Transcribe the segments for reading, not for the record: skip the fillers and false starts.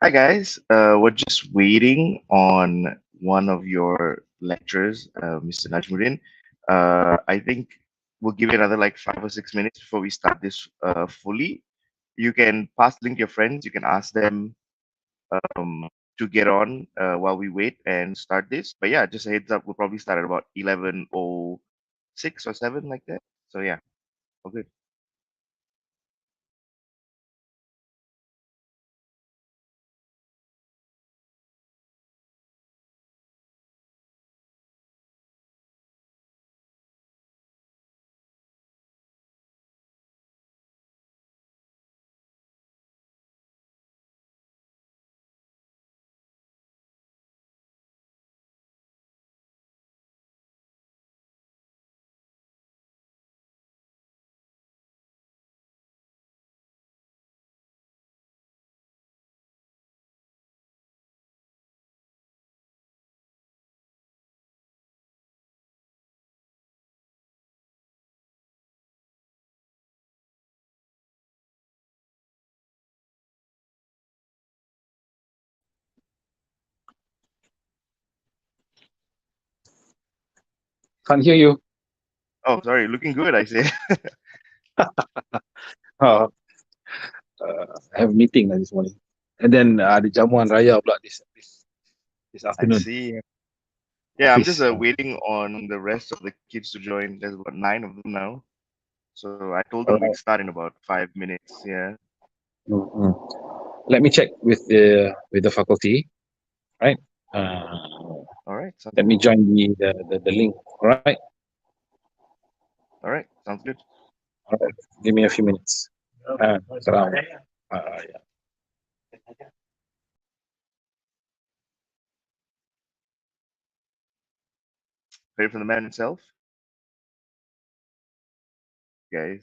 Hi guys, we're just waiting on one of your lecturers, Mr. Najmuddin. I think we'll give it another like 5 or 6 minutes before we start this fully. You can pass the link to your friends. You can ask them to get on while we wait and start this. But yeah, just a heads up, we'll probably start at about 11:06 or 7 like that. So yeah, all good. Can't hear you. Oh, sorry, looking good, I say. Uh, I have a meeting this morning. And then ada jamuan raya pula this I afternoon. see. Yeah, I'm just Office. waiting on the rest of the kids to join. There's about 9 of them now. So I told them All we'd right. start in about 5 minutes. Yeah. Mm-mm. Let me check with the faculty, right? All right. Sounds Let good. me join the link. All right. All right. Sounds good. All right. Give me a few minutes. Salam. Yeah. Pray from the man himself, guys.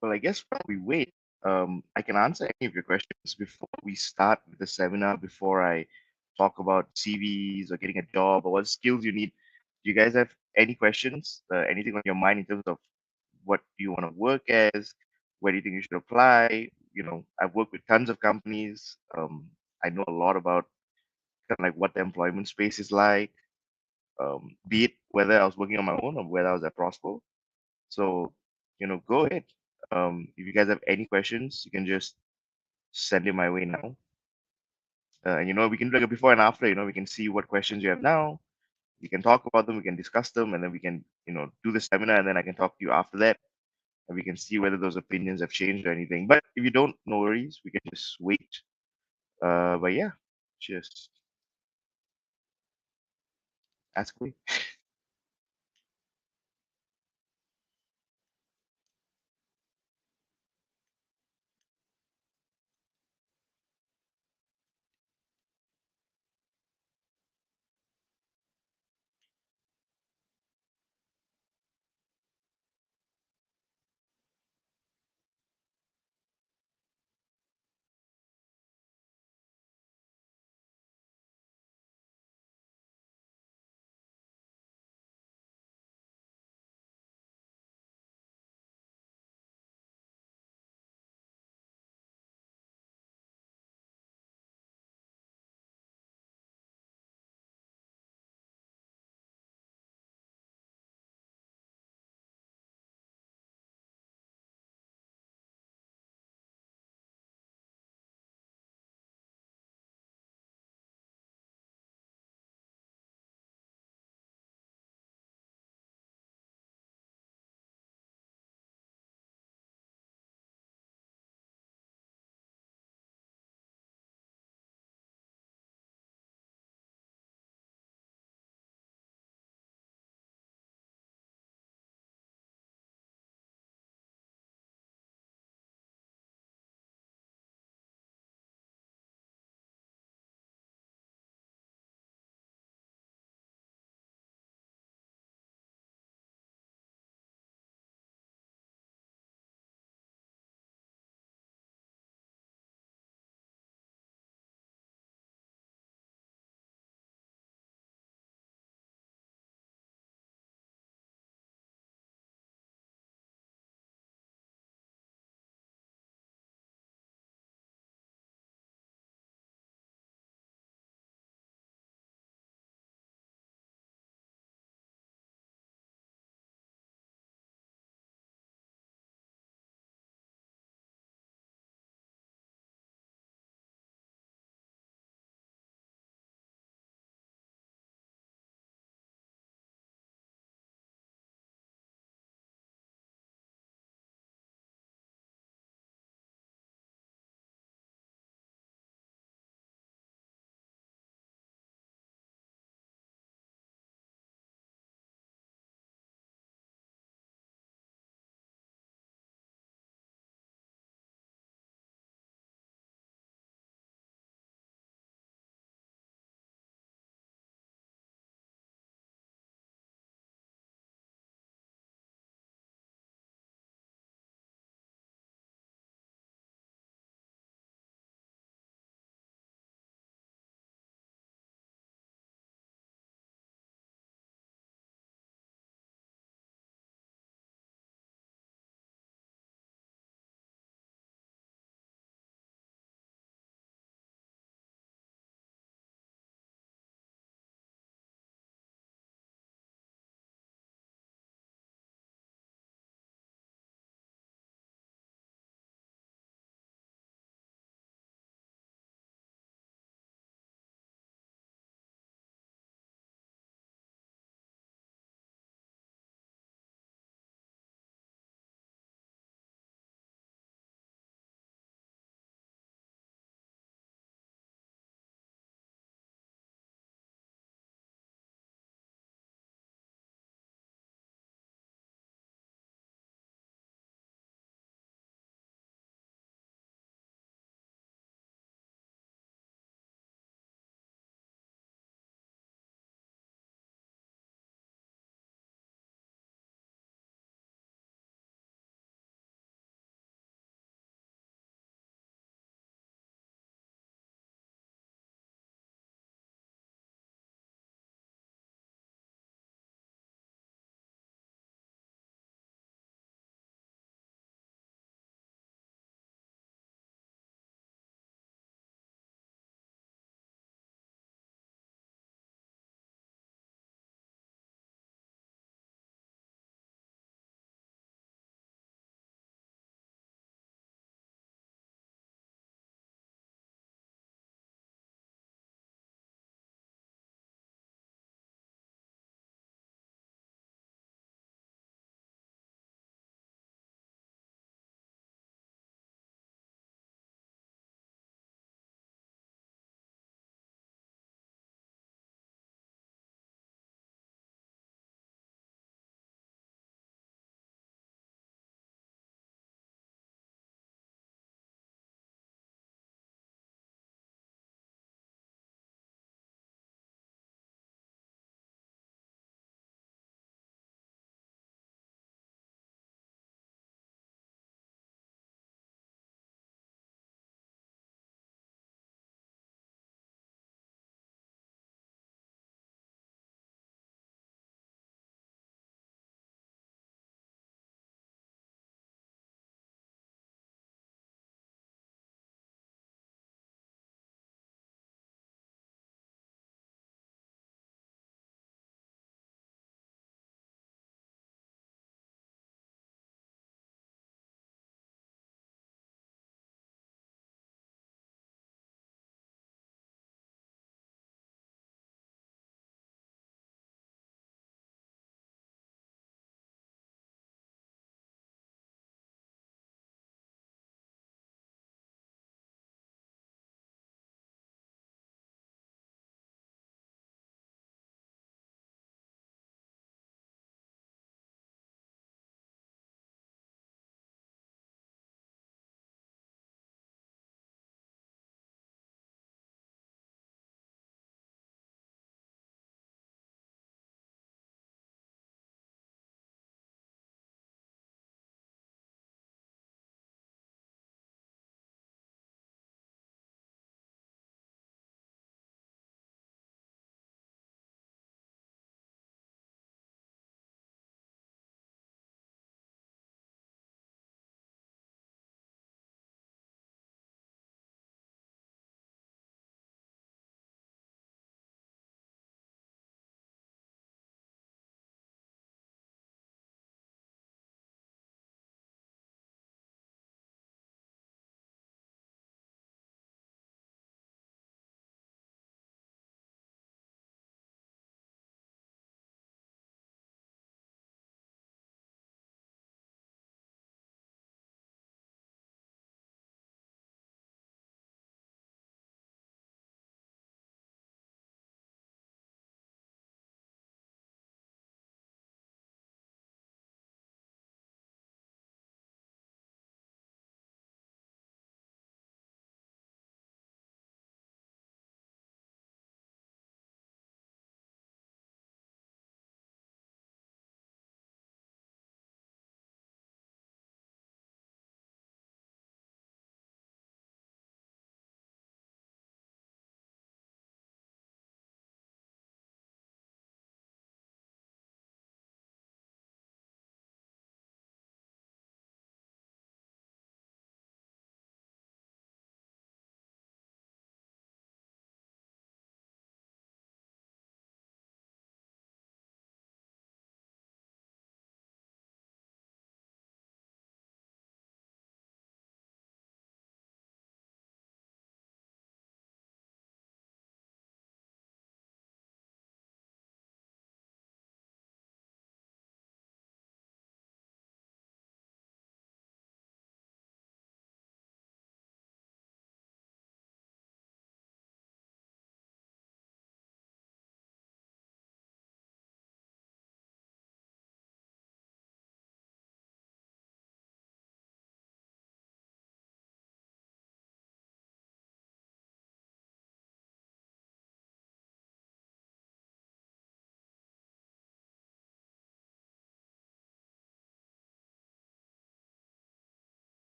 Well, I guess while we wait, I can answer any of your questions before we start with the seminar, before I talk about CVs or getting a job or what skills you need. Do you guys have any questions, anything on your mind in terms of what do you want to work as? Where do you think you should apply? I've worked with tons of companies. I know a lot about kind of like what the employment space is like, be it whether I was working on my own or whether I was at Prosper. So, go ahead. If you guys have any questions, you can just send it my way now. And we can do like a before and after. We can see what questions you have now. We can talk about them. We can discuss them, and then we can, do the seminar, and then I can talk to you after that, and we can see whether those opinions have changed or anything. But if you don't, no worries. We can just wait. But yeah, just ask away.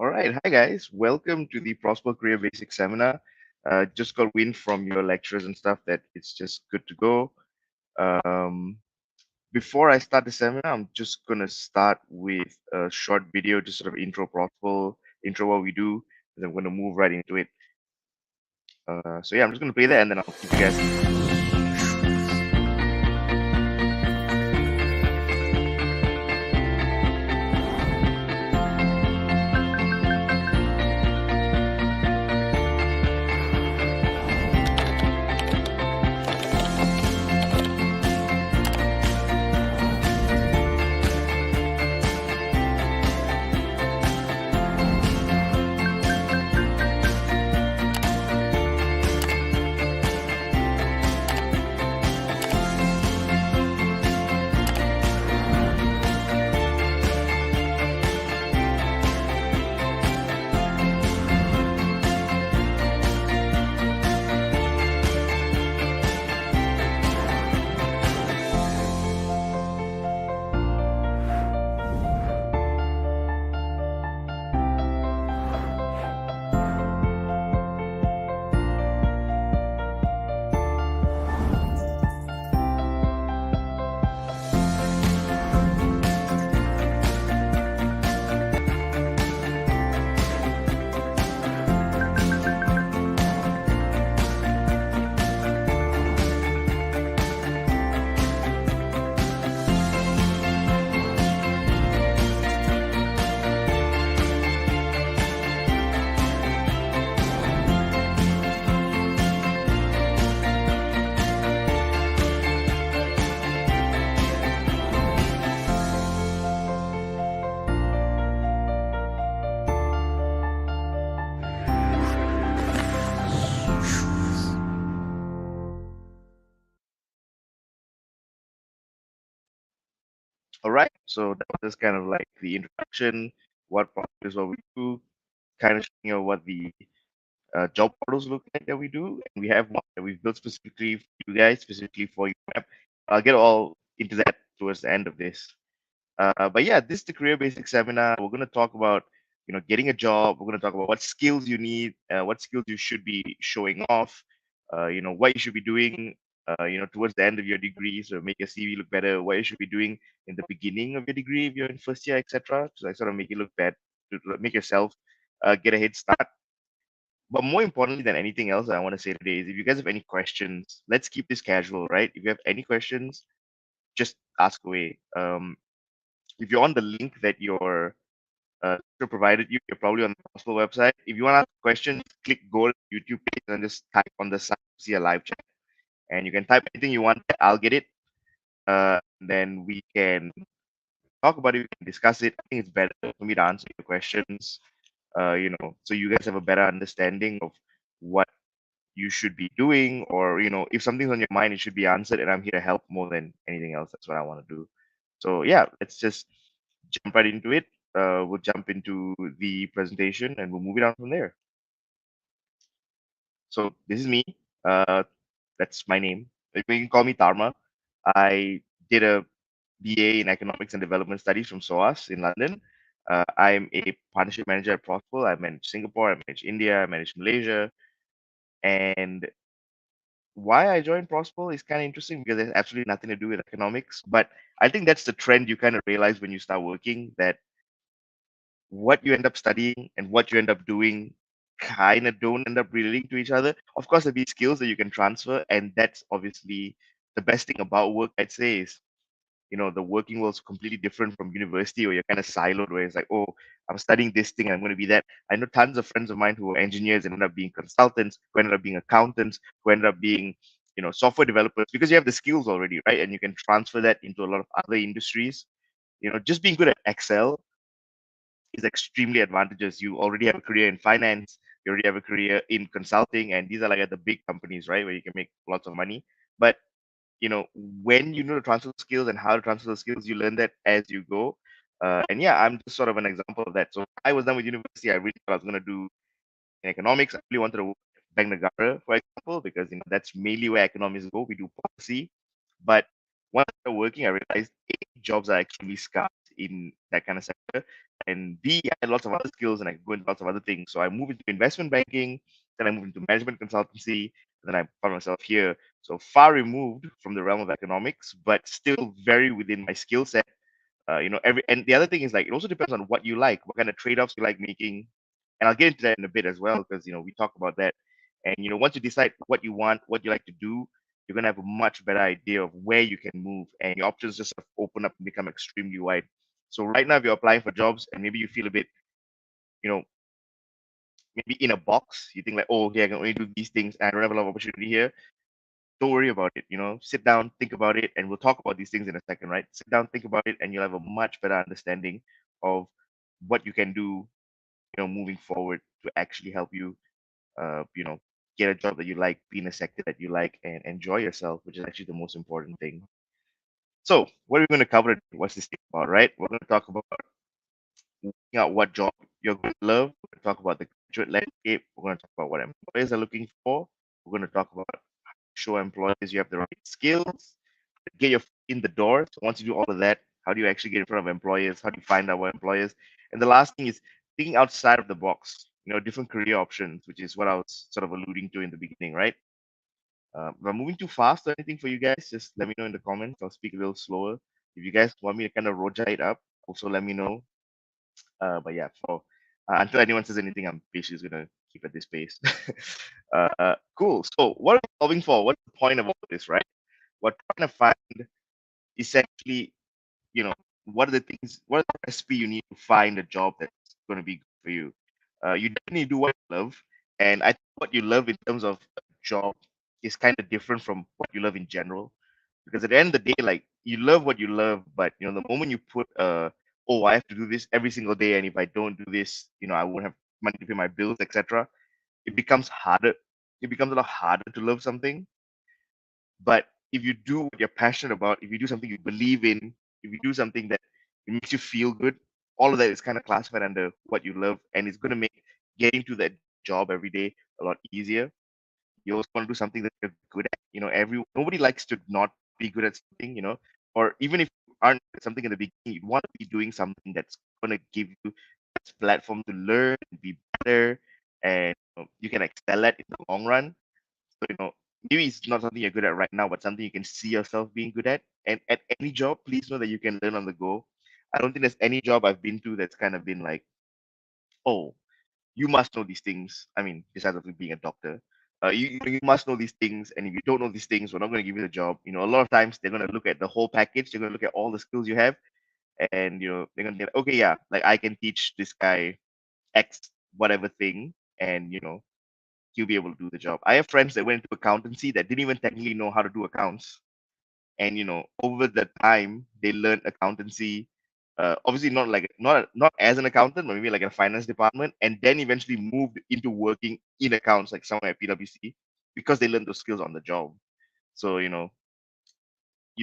All right. Hi, guys. Welcome to the Prosper Career Basic Seminar. Just got wind from your lecturers and stuff that it's just good to go. Um, Before I start the seminar, I'm just going to start with a short video, just sort of intro Prosper, intro what we do, and I'm going to move right into it. So, yeah, I'm just going to play that and then I'll keep you guys. All right. So that was kind of like the introduction, what Prosper is, what we do, kind of showing you what the job portals look like that we do. And we have one that we've built specifically for you guys, specifically for your app. I'll get all into that towards the end of this. But yeah, this is the Career Basic Seminar. We're going to talk about, getting a job. We're going to talk about what skills you need, what skills you should be showing off, what you should be doing, towards the end of your degree, so make your CV look better, what you should be doing in the beginning of your degree if you're in first year, etc. So I sort of make it look bad, to make yourself get a head start. But more importantly than anything else, I want to say today is if you guys have any questions, let's keep this casual, right? If you have any questions, just ask away. If you're on the link that your teacher provided you, you're probably on the Prosper website. If you want to ask questions, click go to the YouTube page and just type on the side, see a live chat. And you can type anything you want, I'll get it. Then we can talk about it, we can discuss it. I think it's better for me to answer your questions, so you guys have a better understanding of what you should be doing, or if something's on your mind, it should be answered, and I'm here to help more than anything else. That's what I want to do. So yeah, let's just jump right into it. We'll jump into the presentation and we'll move it on from there. So this is me. uh, that's my name. You can call me Tarma. I did a BA in Economics and Development Studies from SOAS in London. I'm a partnership manager at Prosple. I manage Singapore, I manage India, I manage Malaysia. And why I joined Prosper is kind of interesting because there's absolutely nothing to do with economics. But I think that's the trend you kind of realize when you start working, that what you end up studying and what you end up doing kind of don't end up relating to each other. Of course, there'll be skills that you can transfer, and that's obviously the best thing about work, I'd say, is the working world's completely different from university, where you're kind of siloed, where it's like, oh, I'm studying this thing, I'm going to be that. I know tons of friends of mine who are engineers and end up being consultants, who ended up being accountants, who ended up being software developers, because you have the skills already, right? And you can transfer that into a lot of other industries. Just being good at Excel is extremely advantageous. You already have a career in finance, you already have a career in consulting, and these are like at the big companies, right, where you can make lots of money. But when you know to transfer skills and how to transfer the skills, you learn that as you go. And yeah, I'm just sort of an example of that. So I was done with university. I really thought I was going to do in economics. I really wanted to work at Bank Negara, for example, because that's mainly where economics go. We do policy. But once I started working, I realized jobs are extremely scarce in that kind of sector. And B, I had lots of other skills and I could go into lots of other things. So I moved into investment banking, then I moved into management consultancy, and then I found myself here. So far removed from the realm of economics, but still very within my skill set. Every and the other thing is like it also depends on what you like, what kind of trade-offs you like making, and I'll get into that in a bit as well because we talk about that. And once you decide what you want, what you like to do, you're gonna have a much better idea of where you can move, and your options just sort of open up and become extremely wide. So right now, if you're applying for jobs and maybe you feel a bit, you know, maybe in a box, you think like, oh, okay, I can only do these things, and I don't have a lot of opportunity here. Don't worry about it. Sit down, think about it, and we'll talk about these things in a second, right? Sit down, think about it, and you'll have a much better understanding of what you can do, moving forward to actually help you, uh, you know, get a job that you like, be in a sector that you like, and enjoy yourself, which is actually the most important thing. So, what are we going to cover today? What's this thing about, right? We're going to talk about working out what job you're going to love. We're going to talk about the graduate landscape. We're going to talk about what employers are looking for. We're going to talk about show employers you have the right skills, get your foot in the door. So once you do all of that, how do you actually get in front of employers? How do you find out what employers? And the last thing is thinking outside of the box, different career options, which is what I was sort of alluding to in the beginning, right? If I'm moving too fast or anything for you guys, just let me know in the comments. I'll speak a little slower. If you guys want me to kind of roja it up, also let me know. But yeah, for until anyone says anything, I'm basically just gonna keep at this pace. Cool. So, what are we solving for? What's the point of all this, right? We're trying to find essentially, you know, what are the things, what are the recipe you need to find a job that's going to be good for you? You definitely do what you love, and I think what you love in terms of a job is kind of different from what you love in general. Because at the end of the day, like you love what you love, but the moment you put oh, I have to do this every single day, and if I don't do this, I won't have money to pay my bills, etc. It becomes harder. It becomes a lot harder to love something. But if you do what you're passionate about, if you do something you believe in, if you do something that it makes you feel good, all of that is kind of classified under what you love, and it's going to make getting to that job every day a lot easier. You also want to do something that you're good at. Nobody likes to not be good at something, or even if you aren't good at something in the beginning, you want to be doing something that's going to give you this platform to learn and be better, and you can excel at in the long run. So, maybe it's not something you're good at right now, but something you can see yourself being good at. And at any job, please know that you can learn on the go. I don't think there's any job I've been to that's kind of been like, oh, you must know these things. I mean, besides of being a doctor, you must know these things. And if you don't know these things, we're not going to give you the job. A lot of times they're going to look at the whole package. They're going to look at all the skills you have. And, they're going to be like, okay, yeah, like I can teach this guy X whatever thing. And, he'll be able to do the job. I have friends that went into accountancy that didn't even technically know how to do accounts, and over the time they learned accountancy. Obviously, not as an accountant, but maybe like in a finance department, and then eventually moved into working in accounts, like somewhere at PwC, because they learned those skills on the job. So you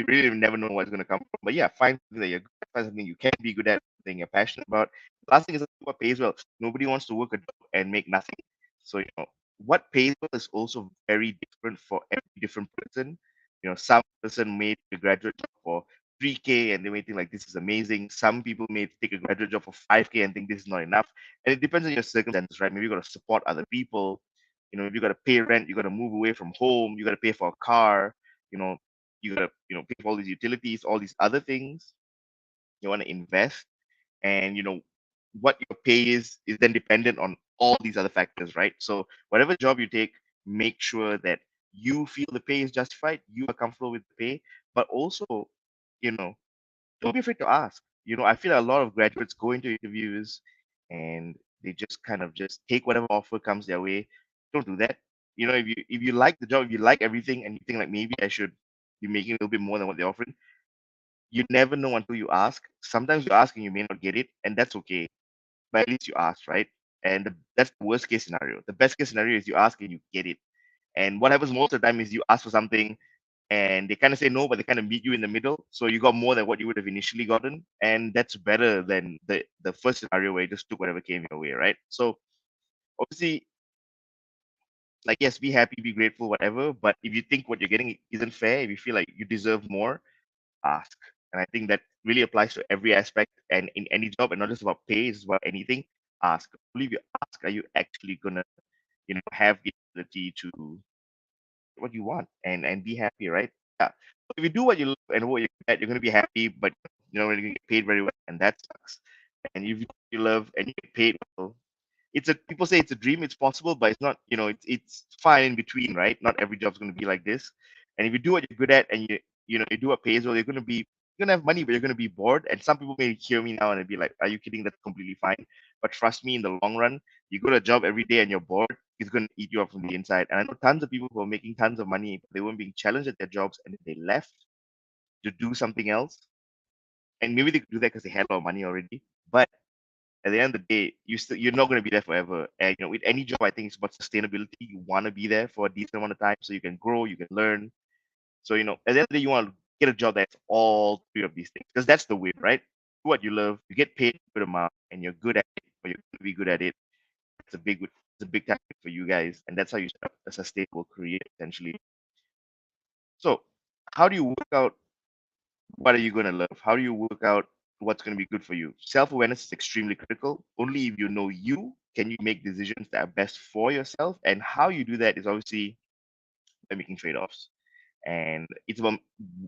really never know what's going to come from. But yeah, find something that you're good at, find something you can be good at, something you're passionate about. The last thing is what pays well. Nobody wants to work a job and make nothing. So what pays well is also very different for every different person. Some person may take a graduate job for 3K and they may think like this is amazing. Some people may take a graduate job for 5K and think this is not enough. And it depends on your circumstances, right? Maybe you got to support other people. If you got to pay rent, you got to move away from home, you got to pay for a car. You know, you gotta pay for all these utilities, all these other things. You want to invest, and what your pay is then dependent on all these other factors, right? So whatever job you take, make sure that you feel the pay is justified, you are comfortable with the pay, but also you know don't be afraid to ask. I feel like a lot of graduates go into interviews and they just kind of just take whatever offer comes their way. Don't do that. If you like the job, if you like everything, and you think like maybe I should be making a little bit more than what they're offering, you never know until you ask. Sometimes you ask and you may not get it, and that's okay. But at least you asked, right? And that's the worst case scenario. The best case scenario is you ask and you get it. And what happens most of the time is you ask for something and they kind of say no, but they kind of meet you in the middle. So you got more than what you would have initially gotten. And that's better than the first scenario where you just took whatever came your way, right? So obviously, like, yes, be happy, be grateful, whatever. But if you think what you're getting isn't fair, if you feel like you deserve more, ask. And I think that really applies to every aspect and in any job, and not just about pay, it's about anything. Ask. Only if you ask, are you actually gonna, have the ability to what you want and be happy, right? Yeah. So if you do what you love and what you're gonna be happy, but you're gonna get paid very well, and that sucks. And if you do what you love and you get paid well, it's a people say it's a dream, it's possible, but it's not, it's fine in between, right? Not every job's gonna be like this. And if you do what you're good at and you do what pays well, you're gonna have money, but you're gonna be bored. And some people may hear me now and be like, are you kidding? That's completely fine. But trust me, in the long run, you go to a job every day and you're bored, it's gonna eat you up from the inside. And I know tons of people who are making tons of money, but they weren't being challenged at their jobs and they left to do something else. And maybe they could do that because they had a lot of money already. But at the end of the day, you're not going to be there forever. And with any job, I think it's about sustainability. You want to be there for a decent amount of time so you can grow, you can learn. So at the end of the day, you want to get a job that's all three of these things because that's the win, right? Do what you love, you get paid a good amount, and you're good at it, or you're going to be good at it. It's a big time for you guys, and that's how you start a sustainable career essentially. So, how do you work out what are you going to love? How do you work out what's going to be good for you? Self awareness is extremely critical. Only if you know you can you make decisions that are best for yourself. And how you do that is obviously by making trade offs. And it's about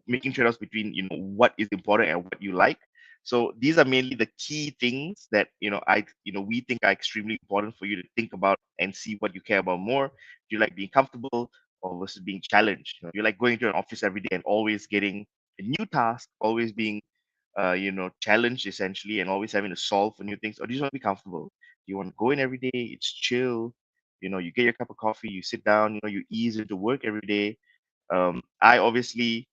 making trade offs between what is important and what you like. So these are mainly the key things that we think are extremely important for you to think about and see what you care about more. Do you like being comfortable or versus being challenged? You like going to an office every day and always getting a new task, always being challenged essentially, and always having to solve for new things, or do you just want to be comfortable? Do you want to go in every day? It's chill. You get your cup of coffee, you sit down, you ease into work every day. I obviously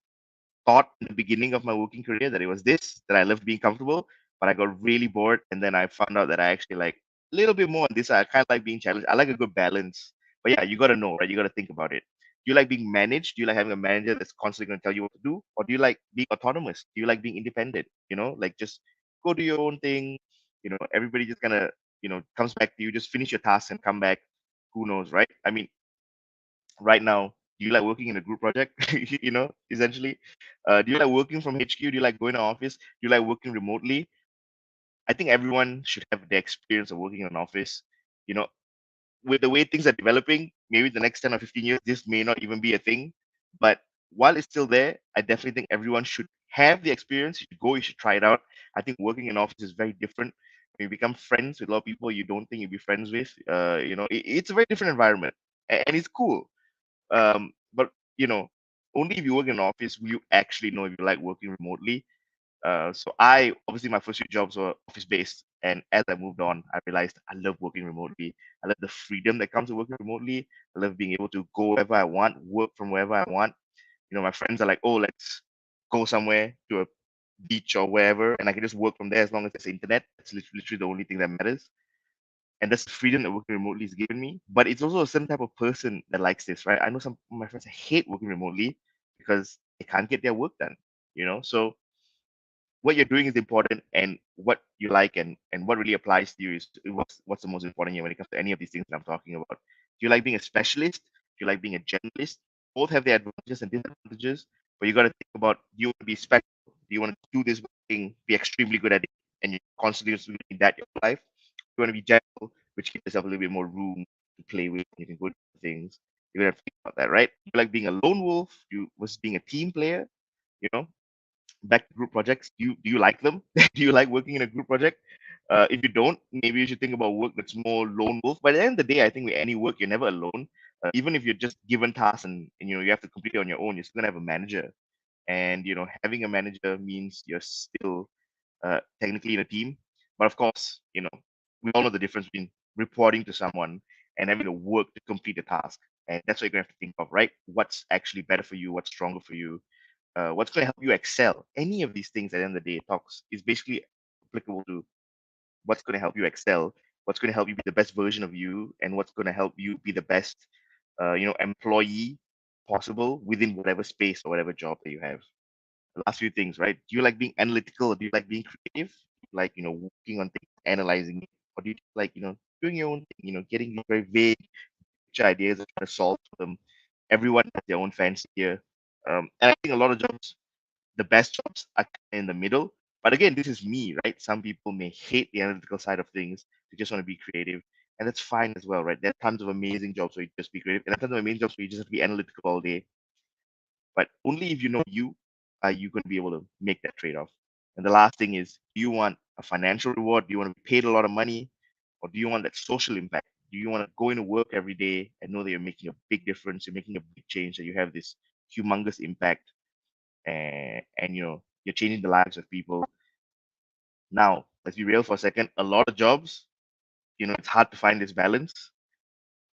thought in the beginning of my working career that it was this, that I loved being comfortable, but I got really bored. And then I found out that I actually like a little bit more on this. I kind of like being challenged. I like a good balance. But yeah, you got to know, right? You got to think about it. Do you like being managed? Do you like having a manager that's constantly going to tell you what to do? Or do you like being autonomous? Do you like being independent? Like just go do your own thing. Everybody just kind of, comes back to you, just finish your tasks and come back. Who knows, right? I mean, right now, do you like working in a group project? Essentially, do you like working from HQ? Do you like going to office? Do you like working remotely? I think everyone should have the experience of working in an office. You know, with the way things are developing, maybe the next 10 or 15 years, this may not even be a thing. But while it's still there, I definitely think everyone should have the experience. You should go, you should try it out. I think working in office is very different. When you become friends with a lot of people you don't think you'd be friends with, it's a very different environment, and it's cool. But only if you work in an office will you actually know if you like working remotely. So I obviously my first few jobs were office based, and as I moved on, I realized I love working remotely. I love the freedom that comes with working remotely. I love being able to go wherever I want, work from wherever I want. My friends are like, "Oh, let's go somewhere to a beach or wherever," and I can just work from there as long as there's internet. That's literally the only thing that matters, and that's the freedom that working remotely has given me. But it's also a certain type of person that likes this, right? I know some of my friends hate working remotely because they can't get their work done. So what you're doing is important, and what you like and what really applies to you is what's the most important here when it comes to any of these things that I'm talking about. Do you like being a specialist? Do you like being a generalist? Both have their advantages and disadvantages, but you got to think about, do you want to be special? Do you want to do this thing, be extremely good at it, and you're constantly just doing that your whole life? You want to be general, which gives yourself a little bit more room to play with. You can go do things. You're gonna have to think about that, right? You like being a lone wolf? You was being a team player? You know, back to group projects. Do you like them? Do you like working in a group project? If you don't, maybe you should think about work that's more lone wolf. But at the end of the day, I think with any work, you're never alone. Even if you're just given tasks and you have to complete it on your own, you're still gonna have a manager. And having a manager means you're still technically in a team. But of course, we all know the difference between reporting to someone and having to work to complete a task. And that's what you're gonna have to think of, right? What's actually better for you? What's stronger for you? What's going to help you excel? Any of these things at the end of the day talks is basically applicable to what's going to help you excel, what's going to help you be the best version of you, and what's going to help you be the best, employee possible within whatever space or whatever job that you have. The last few things, right? Do you like being analytical? Or do you like being creative? Like working on things, analyzing it, or do you like doing your own thing? Getting these very vague picture ideas and trying to solve them. Everyone has their own fancy here, and I think a lot of jobs the best jobs are in the middle. But again, this is me, right? Some people may hate the analytical side of things. They just want to be creative. And that's fine as well, right? There are tons of amazing jobs where you just be creative, and there are tons of amazing jobs where you just have to be analytical all day. But only if you know you are you going to be able to make that trade-off. And the last thing is, do you want a financial reward? Do you want to be paid a lot of money? Or do you want that social impact? Do you want to go into work every day and know that you're making a big difference, you're making a big change, that you have this humongous impact, and you're changing the lives of people? Now, let's be real for a second. A lot of jobs, it's hard to find this balance,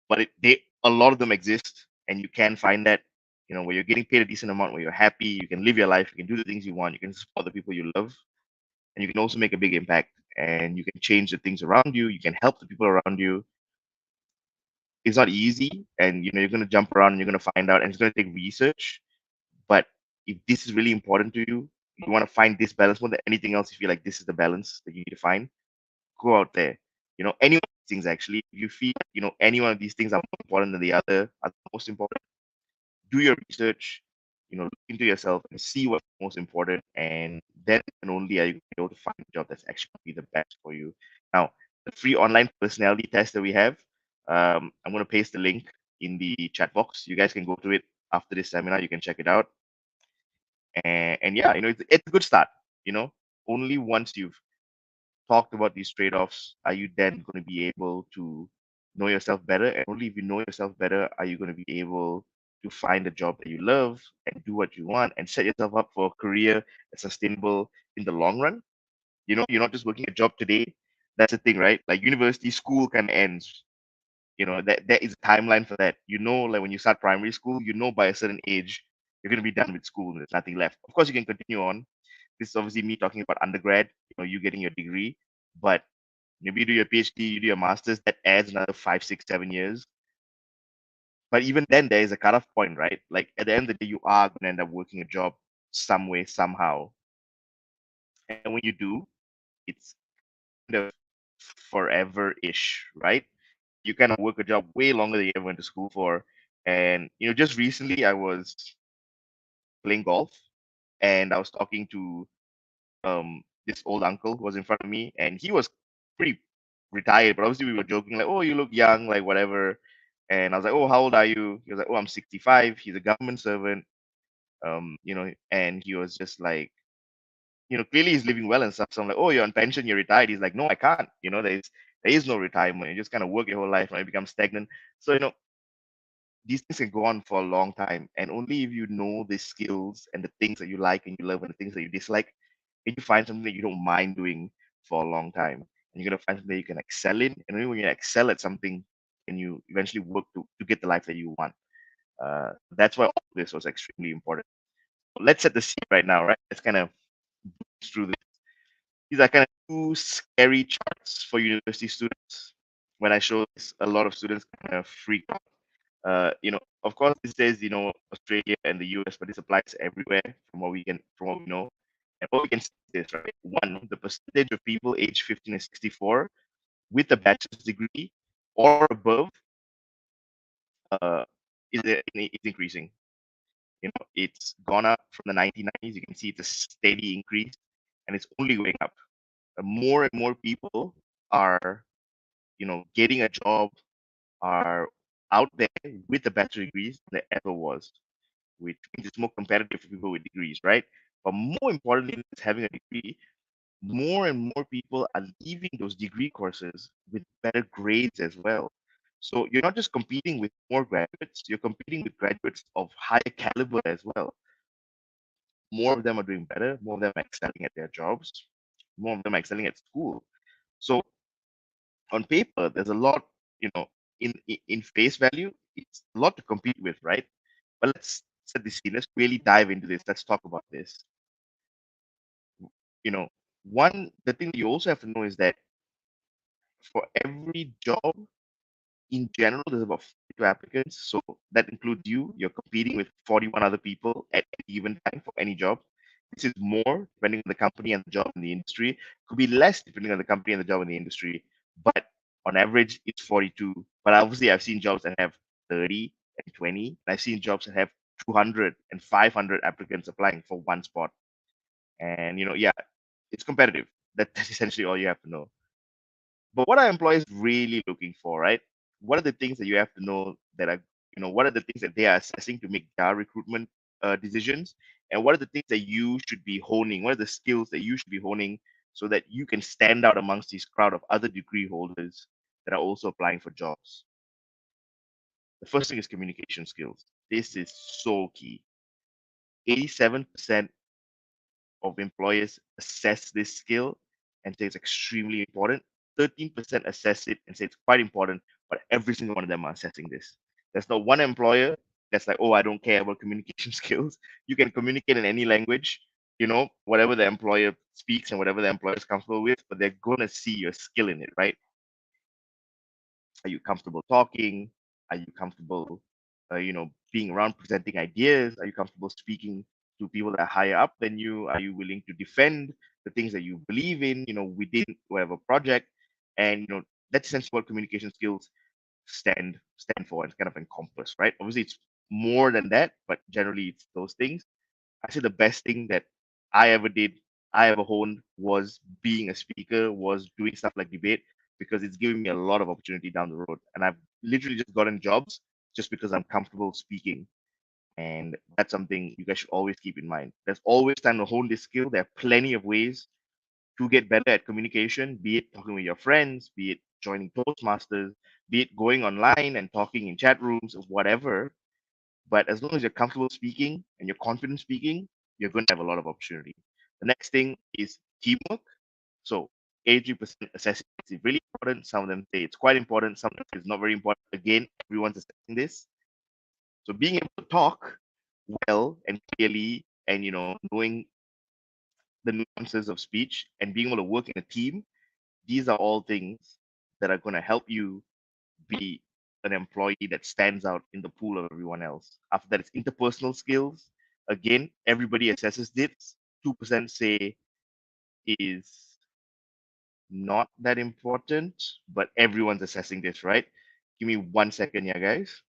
but a lot of them exist, and you can find that, where you're getting paid a decent amount, where you're happy, you can live your life, you can do the things you want, you can support the people you love, and you can also make a big impact, and you can change the things around you, you can help the people around you. It's not easy, and you're going to jump around and you're going to find out, and it's going to take research. But if this is really important to you, you want to find this balance more than anything else, you feel like this is the balance that you need to find, go out there. Any one of these things, actually, if you feel any one of these things are more important than the other, are the most important, do your research, look into yourself and see what's most important, and then and only are you able to find a job that's actually going to be the best for you. Now, the free online personality test that we have, I'm going to paste the link in the chat box. You guys can go to it after this seminar. You can check it out, and yeah, it's a good start. Only once you've talked about these trade-offs are you then going to be able to know yourself better, and only if you know yourself better are you going to be able to find a job that you love and do what you want and set yourself up for a career that's sustainable in the long run. You're not just working a job today. That's the thing, right? Like university, school kind of ends. That there is a timeline for that. Like when you start primary school, by a certain age you're going to be done with school and there's nothing left. Of course you can continue on. This is obviously me talking about undergrad, you getting your degree. But maybe you do your PhD, you do your master's, that adds another 5, 6, 7 years. But even then, there is a cutoff point, right? Like at the end of the day, you are going to end up working a job some way, somehow. And when you do, it's kind of forever-ish, right? You kind of work a job way longer than you ever went to school for. And just recently, I was playing golf, and I was talking to this old uncle who was in front of me, and he was pretty retired, but obviously we were joking like, "Oh, you look young," like whatever. And I was like, "Oh, how old are you?" He was like, "Oh, I'm 65." He's a government servant, and he was just like, clearly he's living well and stuff. So I'm like, "Oh, you're on pension, you're retired." He's like, "No, I can't. There is no retirement. You just kind of work your whole life and it becomes stagnant." So these things can go on for a long time, and only if you know the skills and the things that you like and you love and the things that you dislike, and you find something that you don't mind doing for a long time, and you're going to find something that you can excel in, and only when you excel at something can you eventually work to get the life that you want. That's why all this was extremely important. So let's set the scene right now, right? Let's kind of through this. These are kind of two scary charts for university students. When I show this, a lot of students kind of freak out. Of course, this says, Australia and the US, but this applies everywhere from what we know. And what we can see is this, right? One, the percentage of people aged 15 and 64 with a bachelor's degree or above uh, is increasing. It's gone up from the 1990s. You can see it's a steady increase, and it's only going up. More and more people are, getting a job, are out there with a bachelor degrees than there ever was, which means it's more competitive for people with degrees, right? But more importantly than just having a degree, more and more people are leaving those degree courses with better grades as well. So you're not just competing with more graduates, you're competing with graduates of higher caliber as well. More of them are doing better, more of them are excelling at their jobs, more of them are excelling at school. So on paper, there's a lot, you know, in face value, it's a lot to compete with, right? But let's set the scene. Let's really dive into this. Let's talk about this. You know, the thing that you also have to know is that for every job in general, there's about 42 applicants. So that includes you. You're competing with 41 other people at any given time for any job. This is more depending on the company and the job in the industry. Could be less depending on the company and the job in the industry. But on average, it's 42. But obviously, I've seen jobs that have 30 and 20. And I've seen jobs that have 200 and 500 applicants applying for one spot. And yeah, it's competitive. That's essentially all you have to know. But what are employers really looking for, right? What are the things that you have to know that are, what are the things that they are assessing to make their recruitment decisions? And what are the things that you should be honing? What are the skills that you should be honing so that you can stand out amongst this crowd of other degree holders that are also applying for jobs? The first thing is communication skills. This is so key. 87% of employers assess this skill and say it's extremely important. 13% assess it and say it's quite important, but every single one of them are assessing this. There's not one employer that's like, oh, I don't care about communication skills. You can communicate in any language, whatever the employer speaks and whatever the employer is comfortable with, but they're going to see your skill in it, right? Are you comfortable talking? Are you comfortable, being around presenting ideas? Are you comfortable speaking to people that are higher up than you? Are you willing to defend the things that you believe in, within whatever project? And that's essentially what communication skills stand for and kind of encompass, right? Obviously, it's more than that, but generally it's those things. I say the best thing that I ever did, I ever honed was being a speaker, was doing stuff like debate because it's giving me a lot of opportunity down the road. And I've literally just gotten jobs just because I'm comfortable speaking. And that's something you guys should always keep in mind. There's always time to hone this skill. There are plenty of ways to get better at communication, be it talking with your friends, be it joining Toastmasters, be it going online and talking in chat rooms, whatever. But as long as you're comfortable speaking and you're confident speaking, you're going to have a lot of opportunity. The next thing is teamwork. So 83% assess it's really important. Some of them say it's quite important. Some of them say it's not very important. Again, everyone's assessing this. So being able to talk well and clearly and knowing the nuances of speech and being able to work in a team, these are all things that are going to help you be an employee that stands out in the pool of everyone else. After that, it's interpersonal skills. Again, everybody assesses this. 2% say is not that important, but everyone's assessing this, right? Give me 1 second, yeah, guys.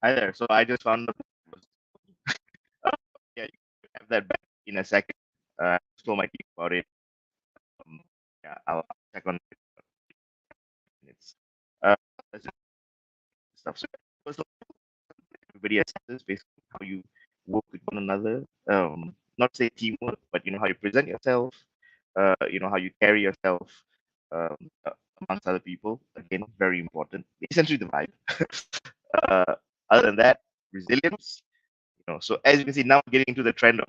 Hi there. So I just found out that was, uh, yeah, you can have that back in a second. Explore my team about it. Um, yeah, I'll check on it in minutes. Uh, that's just stuff. So personal, everybody assesses basically how you work with one another. Not say teamwork, but how you present yourself. How you carry yourself um, uh, amongst other people. Again, very important. Essentially, the vibe. uh, Other than that, resilience. So as you can see, now we're getting into the trend of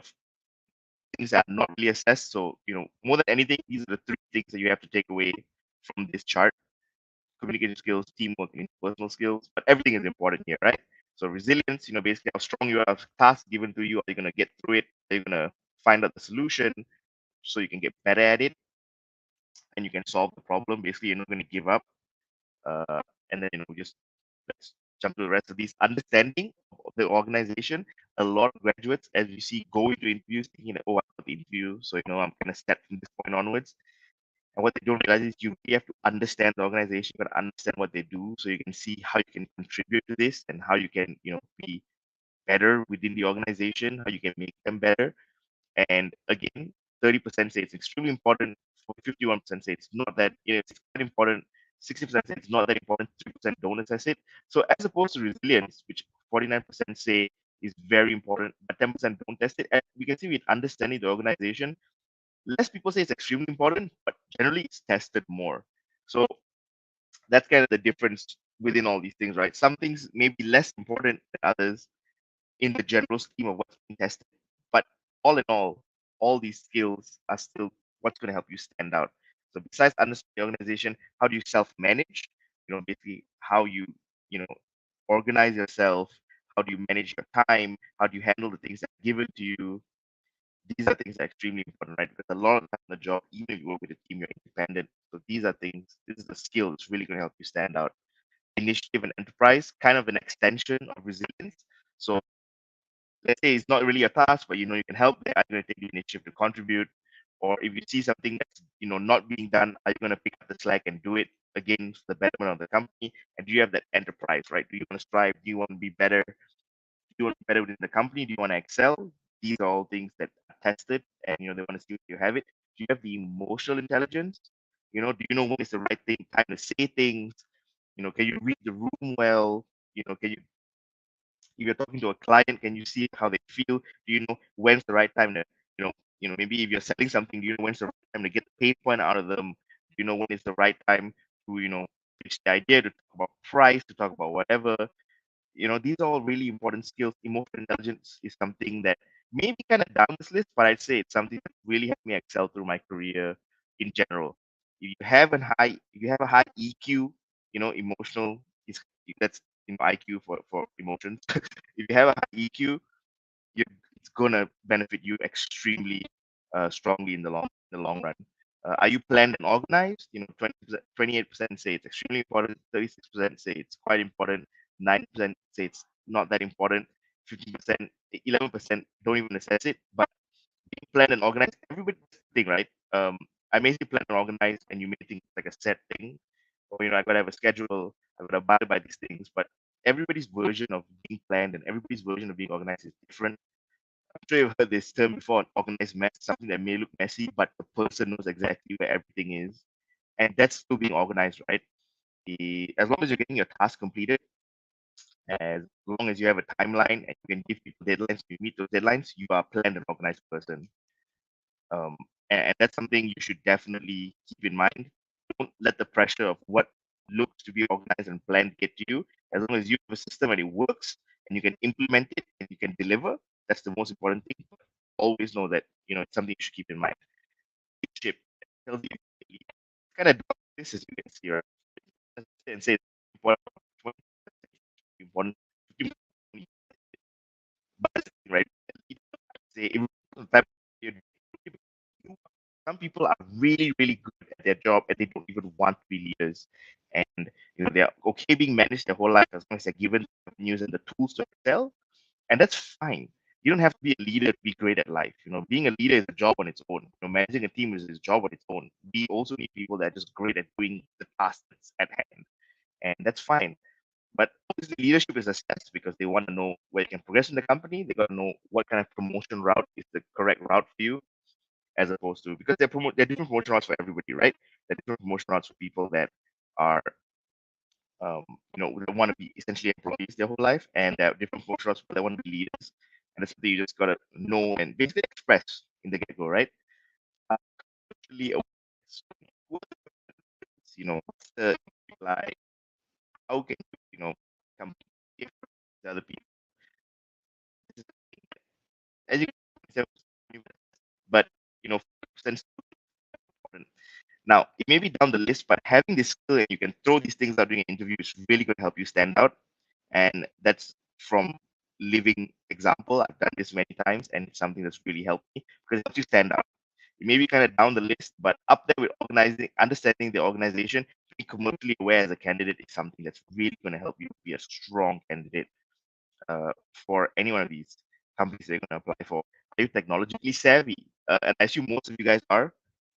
things that are not really assessed. So, more than anything, these are the three things that you have to take away from this chart: communication skills, teamwork, and personal skills. But everything is important here, right? So, resilience, basically how strong you are, task given to you, are you going to get through it? Are you going to find out the solution so you can get better at it and you can solve the problem? Basically, you're not going to give up. Uh, and then, just let's jump to the rest of these. Understanding of the organization. A lot of graduates, as you see, go into interviews thinking that, oh, I got the interview, so I'm gonna start from this point onwards. And what they don't realize is you really have to understand the organization, you gotta understand what they do, so you can see how you can contribute to this and how you can, be better within the organization, how you can make them better. And again, 30% say it's extremely important, 51% say it's not that, it's quite important, 60% say it's not that important, 3% don't assess it. So as opposed to resilience, which 49% say is very important, but 10% don't test it, and we can see with understanding the organization, less people say it's extremely important, but generally it's tested more. So that's kind of the difference within all these things, right? Some things may be less important than others, in the general scheme of what's being tested. But all in all these skills are still what's going to help you stand out. So besides understanding the organization, how do you self-manage? Basically how you know, organize yourself. How do you manage your time? How do you handle the things that are given to you? These are things that are extremely important, right? Because a lot of time in the job, even if you work with a team, you're independent. So these are things, this is the skill that's really going to help you stand out. Initiative and enterprise, kind of an extension of resilience. So let's say it's not really a task, but you can help. Are you going to take the initiative to contribute? Or if you see something that's not being done, are you going to pick up the slack and do it again for the betterment of the company? And do you have that enterprise, right? Do you want to strive? Do you want to be better? Do you want to be better within the company? Do you want to excel? These are all things that are tested, and they want to see if you have it. Do you have the emotional intelligence? Do you know when is the right thing time to say things? Can you read the room well? Can you if you're talking to a client, can you see how they feel? Do you know when's the right time to, maybe if you're selling something, do you know when's the right time to get the pain point out of them? Do you know when is the right time to, pitch the idea, to talk about price, to talk about whatever? These are all really important skills. Emotional intelligence is something that maybe kind of down this list, but I'd say it's something that really helped me excel through my career in general. If you have a high EQ, emotional is that's IQ for emotions. If you have a high EQ, it's gonna benefit you extremely strongly in the long run. Are you planned and organized? 28% say it's extremely important. 36% say it's quite important. 9% say it's not that important. 15%, 11% don't even assess it. But being planned and organized, everybody thing, right? I may say plan and organize, and you may think it's like a set thing, or I gotta have a schedule, I gotta abide by these things. But everybody's version of being planned and everybody's version of being organized is different. I'm sure you've heard this term before, an organized mess, something that may look messy, but the person knows exactly where everything is. And that's still being organized, right? As long as you're getting your task completed, as long as you have a timeline and you can give people deadlines, you meet those deadlines, you are a planned and organized person. Um, and that's something you should definitely keep in mind. Don't let the pressure of what looks to be organized and planned get to you. As long as you have a system and it works and you can implement it and you can deliver, that's the most important thing. But always know that it's something you should keep in mind. Leadership tells you kind of this, as you can see, right? And say important, important, but that's the thing, right? Say some people are really, really good at their job and they don't even want to be leaders. And they're okay being managed their whole life as long as they're given news and the tools to excel. And that's fine. You don't have to be a leader to be great at life. Being a leader is a job on its own. Managing a team is a job on its own. We also need people that are just great at doing the tasks that's at hand. And that's fine. But obviously leadership is assessed because they want to know where you can progress in the company. They got to know what kind of promotion route is the correct route for you, as opposed to, because they're different promotion routes for everybody, right? They're different promotion routes for people that are they want to be essentially employees their whole life, and there are different promotion routes for they want to be leaders, and that's something you just gotta know and basically express in the get go, right? Uh, Culturally awareness. What is, what's the like? How can come different to other people? This is the thing. As you can say, but 5% is important. Now, it may be down the list, but having this skill and you can throw these things out during an interview is really going to help you stand out. And that's from living example. I've done this many times, and it's something that's really helped me because it helps you stand out. It may be kind of down the list, but up there with organizing, understanding the organization, being commercially aware as a candidate is something that's really going to help you be a strong candidate for any one of these companies they're going to apply for. Are you technologically savvy? And I assume most of you guys are.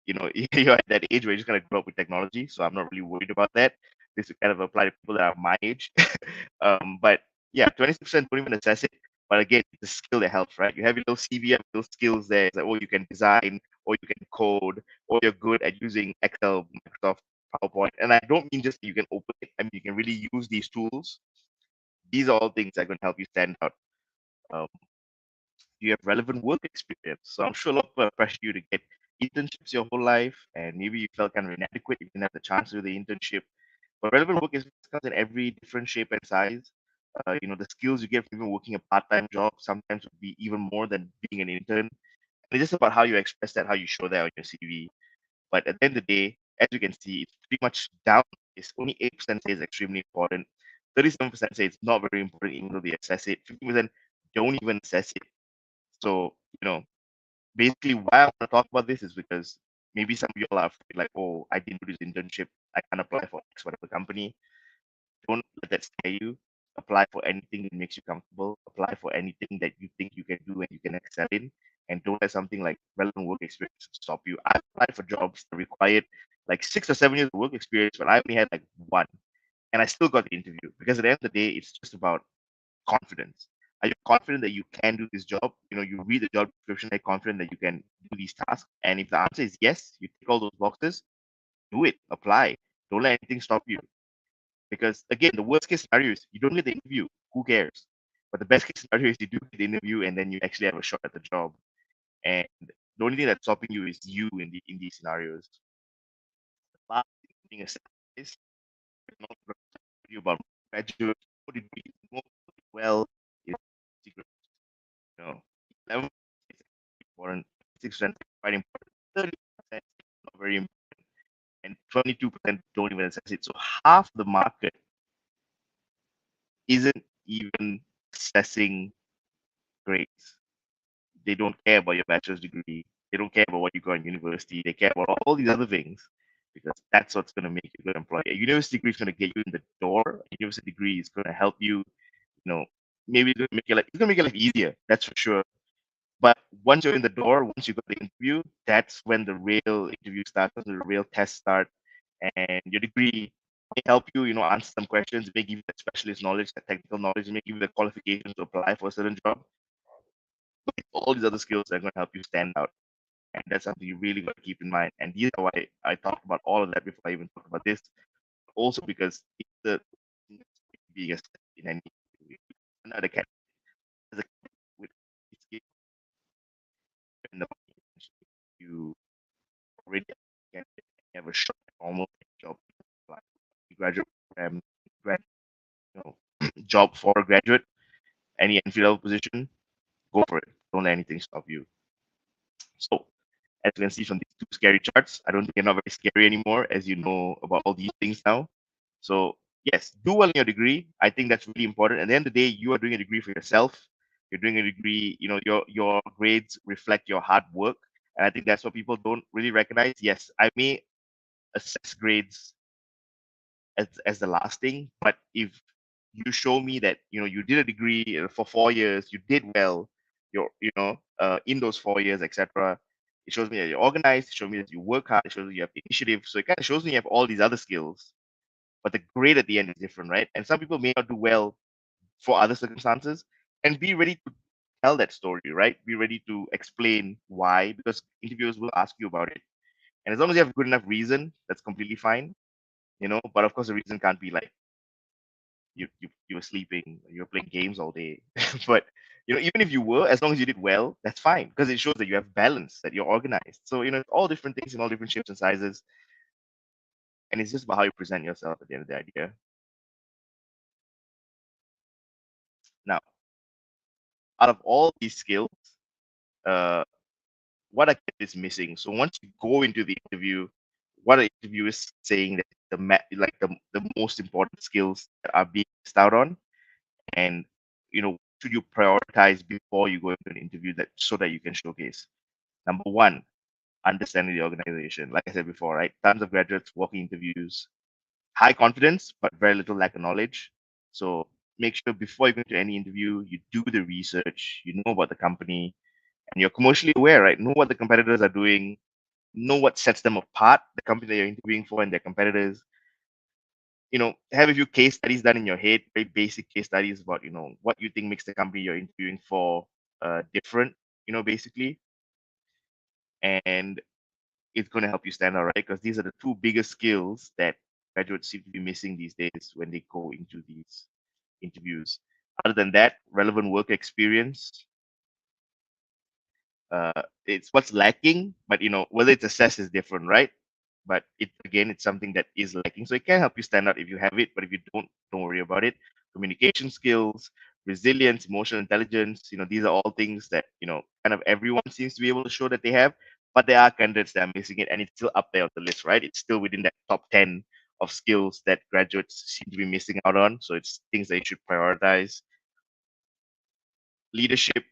You're at that age where you're just going to grow up with technology, so I'm not really worried about that. This would kind of apply to people that are my age. But yeah, 26% don't even assess it. But again, it's a skill that helps, right? You have your little CV, you have those skills there. It's like, oh, you can design, or you can code, or you're good at using Excel, Microsoft, PowerPoint. And I don't mean just you can open it. I mean, you can really use these tools. These are all things that are going to help you stand out. Um, you have relevant work experience. So I'm sure a lot of people have pressured you to get internships your whole life, and maybe you felt kind of inadequate. You didn't have the chance to do the internship. But relevant work experience comes in every different shape and size. The skills you get from even working a part-time job sometimes would be even more than being an intern. And it's just about how you express that, how you show that on your CV. But at the end of the day, as you can see, it's pretty much down. It's only 8% say it's extremely important. 37% say it's not very important, even though they assess it. 50% don't even assess it. So, basically why I want to talk about this is because maybe some of you all are afraid, like, oh, I didn't do this internship. I can't apply for X whatever company. Don't let that scare you. Apply for anything that makes you comfortable. Apply for anything that you think you can do and you can excel in. And don't let something like relevant work experience stop you. I applied for jobs that required like 6 or 7 years of work experience, but I only had like one. And I still got the interview because at the end of the day, it's just about confidence. Are you confident that you can do this job? You read the job description, are you confident that you can do these tasks? And if the answer is yes, you tick all those boxes, do it, apply. Don't let anything stop you. Because again, the worst case scenario is you don't get the interview. Who cares? But the best case scenario is you do get the interview and then you actually have a shot at the job. And the only thing that's stopping you is you in these scenarios. Last thing being a is not you about graduate, what did we do well is secret. You know, 11 is important, 6% quite important, 30% not very important, and 22% don't even assess it. So half the market isn't even assessing grades. They don't care about your bachelor's degree. They don't care about what you got in university. They care about all these other things because that's what's going to make you a good employee. A university degree is going to get you in the door. A university degree is going to help you, maybe it's going to make your life, it's going to make your life easier. That's for sure. But once you're in the door, once you got the interview, that's when the real interview starts, that's when the real test start. And your degree may help you, answer some questions, may give you that specialist knowledge, that technical knowledge, may give you the qualifications to apply for a certain job. But all these other skills are going to help you stand out. And that's something you really got to keep in mind. And these are why I talked about all of that before I even talked about this. Also because it's the being a in any another category as a with it's in the you already have a shot at almost any job like graduate program, grad, job for a graduate, any entry level position, go for it. Don't let anything stop you. So, as you can see from these two scary charts, I don't think you're not very scary anymore as you know about all these things now. So, yes, do well in your degree. I think that's really important. At the end of the day, you are doing a degree for yourself. You're doing a degree, your grades reflect your hard work. And I think that's what people don't really recognize. Yes, I may assess grades as the last thing. But if you show me that you did a degree for 4 years, you did well, in those 4 years, etc. It shows me that you're organized. It shows me that you work hard. It shows me you have initiative. So it kind of shows me you have all these other skills. but the grade at the end is different, right? And some people may not do well for other circumstances, and be ready to tell that story, right? Be ready to explain why, because interviewers will ask you about it. And as long as you have good enough reason, that's completely fine, you know. But of course, the reason can't be like you were sleeping, you were playing games all day. But you know, even if you were, as long as you did well, that's fine because it shows that you have balance, that you're organized. So you know, it's all different things in all different shapes and sizes, and it's just about how you present yourself at the end of the idea. Now, out of all these skills, uh, what are is missing? So once you go into the interview, what are interviewers saying that the most important skills that are being missed out on, and you know, should you prioritize before you go into an interview that so that you can showcase? Number one, understanding the organization. Like I said before, right? Tons of graduates walking interviews, high confidence, but very little lack of knowledge. So make sure before you go into any interview, you do the research, you know about the company, and you're commercially aware, right? Know what the competitors are doing, know what sets them apart, the company that you're interviewing for and their competitors. You know, have a few case studies done in your head, very basic case studies about, you know, what you think makes the company you're interviewing for different, you know, basically. And it's going to help you stand out, right? Because these are the two biggest skills that graduates seem to be missing these days when they go into these interviews. Other than that, relevant work experience, it's what's lacking, but you know, whether it's assessed is different, right? But it again, it's something that is lacking. So it can help you stand out if you have it, but if you don't worry about it. Communication skills, resilience, emotional intelligence, you know, these are all things that, you know, kind of everyone seems to be able to show that they have, but there are candidates that are missing it, and it's still up there on the list, right? It's still within that top 10 of skills that graduates seem to be missing out on. So it's things that you should prioritize. Leadership,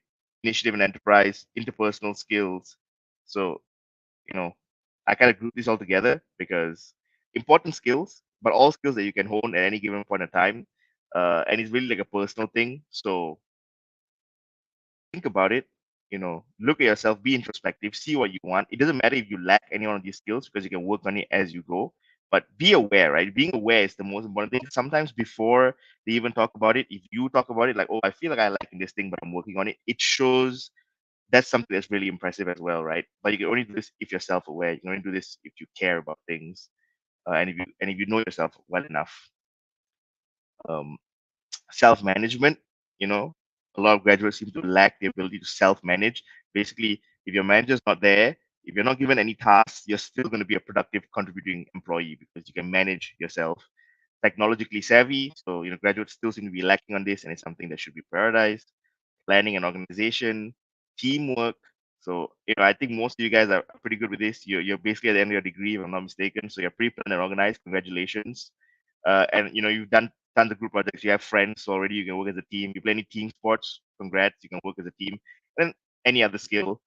initiative and enterprise, interpersonal skills. So, you know, I kind of group this all together because important skills, but all skills that you can hone at any given point in time. And it's really like a personal thing. So think about it, you know, look at yourself, be introspective, see what you want. It doesn't matter if you lack any one of these skills because you can work on it as you go. But be aware, right? Being aware is the most important thing. Sometimes before they even talk about it, if you talk about it like, oh, I feel like I like in this thing, but I'm working on it, it shows that's something that's really impressive as well, right? But you can only do this if you're self-aware. You can only do this if you care about things, and if you know yourself well enough. Um, Self-management, you know, a lot of graduates seem to lack the ability to self-manage. Basically, if your manager's not there, if you're not given any tasks, you're still going to be a productive, contributing employee because you can manage yourself. Technologically savvy, so you know, graduates still seem to be lacking on this, and it's something that should be prioritized. Planning and organization, teamwork. So, you know, I think most of you guys are pretty good with this. You're basically at the end of your degree, if I'm not mistaken. So you're pretty planned and organized. Congratulations. And you know, you've done tons of group projects. You have friends already. You can work as a team. You play any team sports. Congrats. You can work as a team. And any other skill.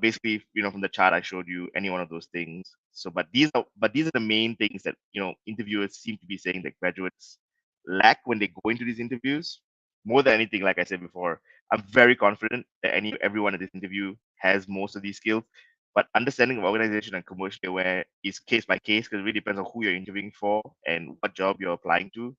Basically, you know, from the chart I showed you, any one of those things. So, but these are the main things that, you know, interviewers seem to be saying that graduates lack when they go into these interviews. More than anything, like I said before, I'm very confident that everyone at this interview has most of these skills. But understanding of organization and commercially aware is case by case because it really depends on who you're interviewing for and what job you're applying to.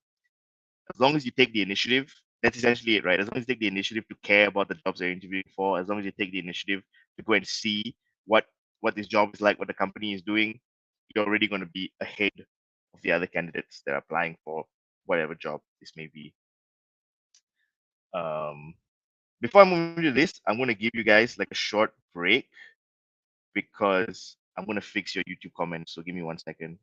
As long as you take the initiative, that's essentially it, right? As long as you take the initiative to care about the jobs you're interviewing for, as long as you take the initiative to go and see what what this job is like, what the company is doing, you're already going to be ahead of the other candidates that are applying for whatever job this may be. Um, Before I move into this, I'm going to give you guys like a short break because I'm going to fix your YouTube comments. So give me 1 second.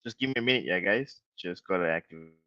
Just give me a minute, yeah, guys. Just gotta activate the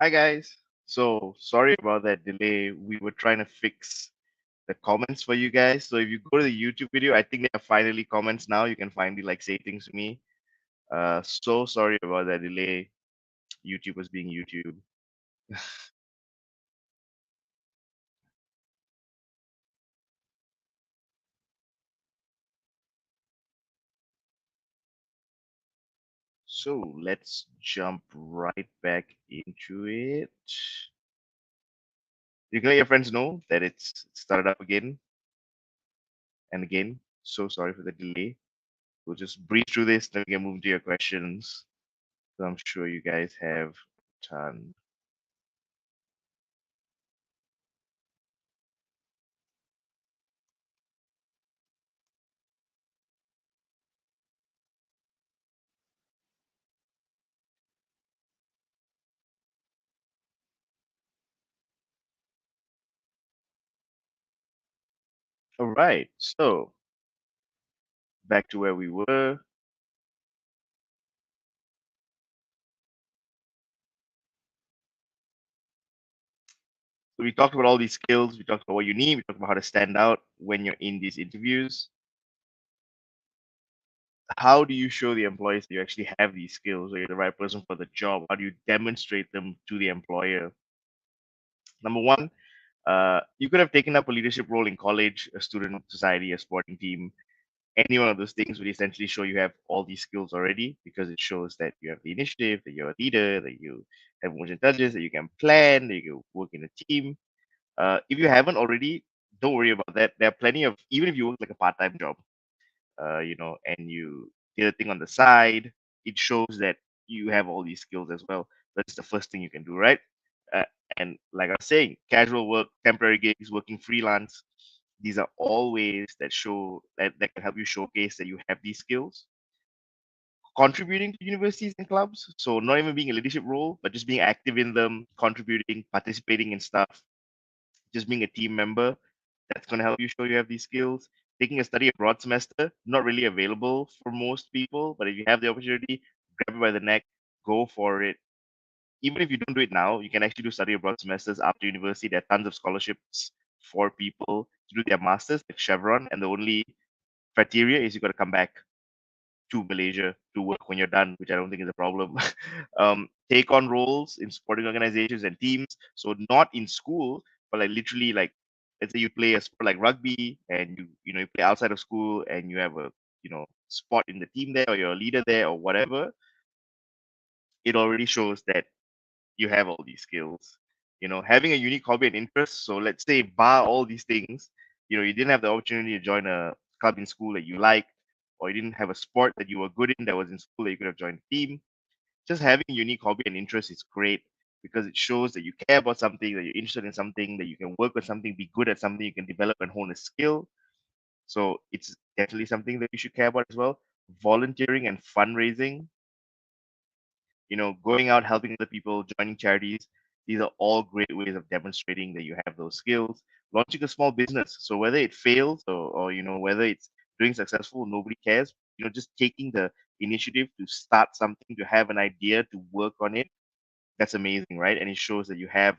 Hi guys. So sorry about that delay. We were trying to fix the comments for you guys. So if you go to the YouTube video, I think there are finally comments now. You can finally like say things to me. So sorry about that delay. YouTube was being YouTube. So let's jump right back into it. You can let your friends know that it's started up again and again. So sorry for the delay. We'll just breeze through this, then we can move to your questions. So I'm sure you guys have a ton. All right. So back to where we were. So we talked about all these skills. We talked about what you need. We talked about how to stand out when you're in these interviews. How do you show the employers that you actually have these skills or you're the right person for the job? How do you demonstrate them to the employer? Number one, you could have taken up a leadership role in college, a student society, a sporting team. Any one of those things would essentially show you have all these skills already because it shows that you have the initiative, that you're a leader, that you have emotional intelligence, that you can plan, that you can work in a team. If you haven't already, don't worry about that. There are plenty of, even if you work like a part-time job, and you did a thing on the side, it shows that you have all these skills as well. That's the first thing you can do, right? Uh, and like I was saying, casual work, temporary gigs, working freelance, these are all ways that show that can help you showcase that you have these skills. Contributing to universities and clubs, so not even being a leadership role, but just being active in them, contributing, participating in stuff, just being a team member, that's going to help you show you have these skills. Taking a study abroad semester, not really available for most people, but if you have the opportunity, grab it by the neck, go for it. Even if you don't do it now, you can actually do study abroad semesters after university. There are tons of scholarships for people to do their masters, like Chevron, and the only criteria is you got to come back to Malaysia to work when you're done, which I don't think is a problem. Take on roles in sporting organizations and teams. So not in school, but like literally like let's say you play a sport like rugby and you play outside of school and you have a spot in the team there or you're a leader there or whatever, it already shows that you have all these skills. Having a unique hobby and interest. So let's say bar all these things, you didn't have the opportunity to join a club in school that you liked, or you didn't have a sport that you were good in that was in school that you could have joined a team. Just having a unique hobby and interest is great because it shows that you care about something, that you're interested in something, that you can work on something, be good at something, you can develop and hone a skill. So it's definitely something that you should care about as well. Volunteering and fundraising, going out, helping other people, joining charities. These are all great ways of demonstrating that you have those skills. Launching a small business. So whether it fails or whether it's doing successful, nobody cares. Just taking the initiative to start something, to have an idea, to work on it. That's amazing, right? And it shows that you have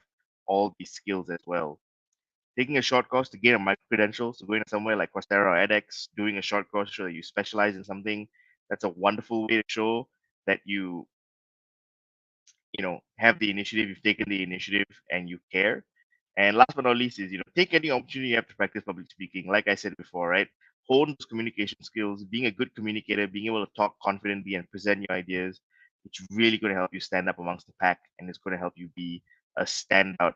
all these skills as well. Taking a short course to gain a micro credential, so going to somewhere like Coursera or edX, doing a short course so that you specialize in something. That's a wonderful way to show that you have the initiative, you've taken the initiative and you care. And last but not least is, take any opportunity you have to practice public speaking. Like I said before, right? Hone those communication skills, being a good communicator, being able to talk confidently and present your ideas. It's really going to help you stand up amongst the pack and it's going to help you be a standout,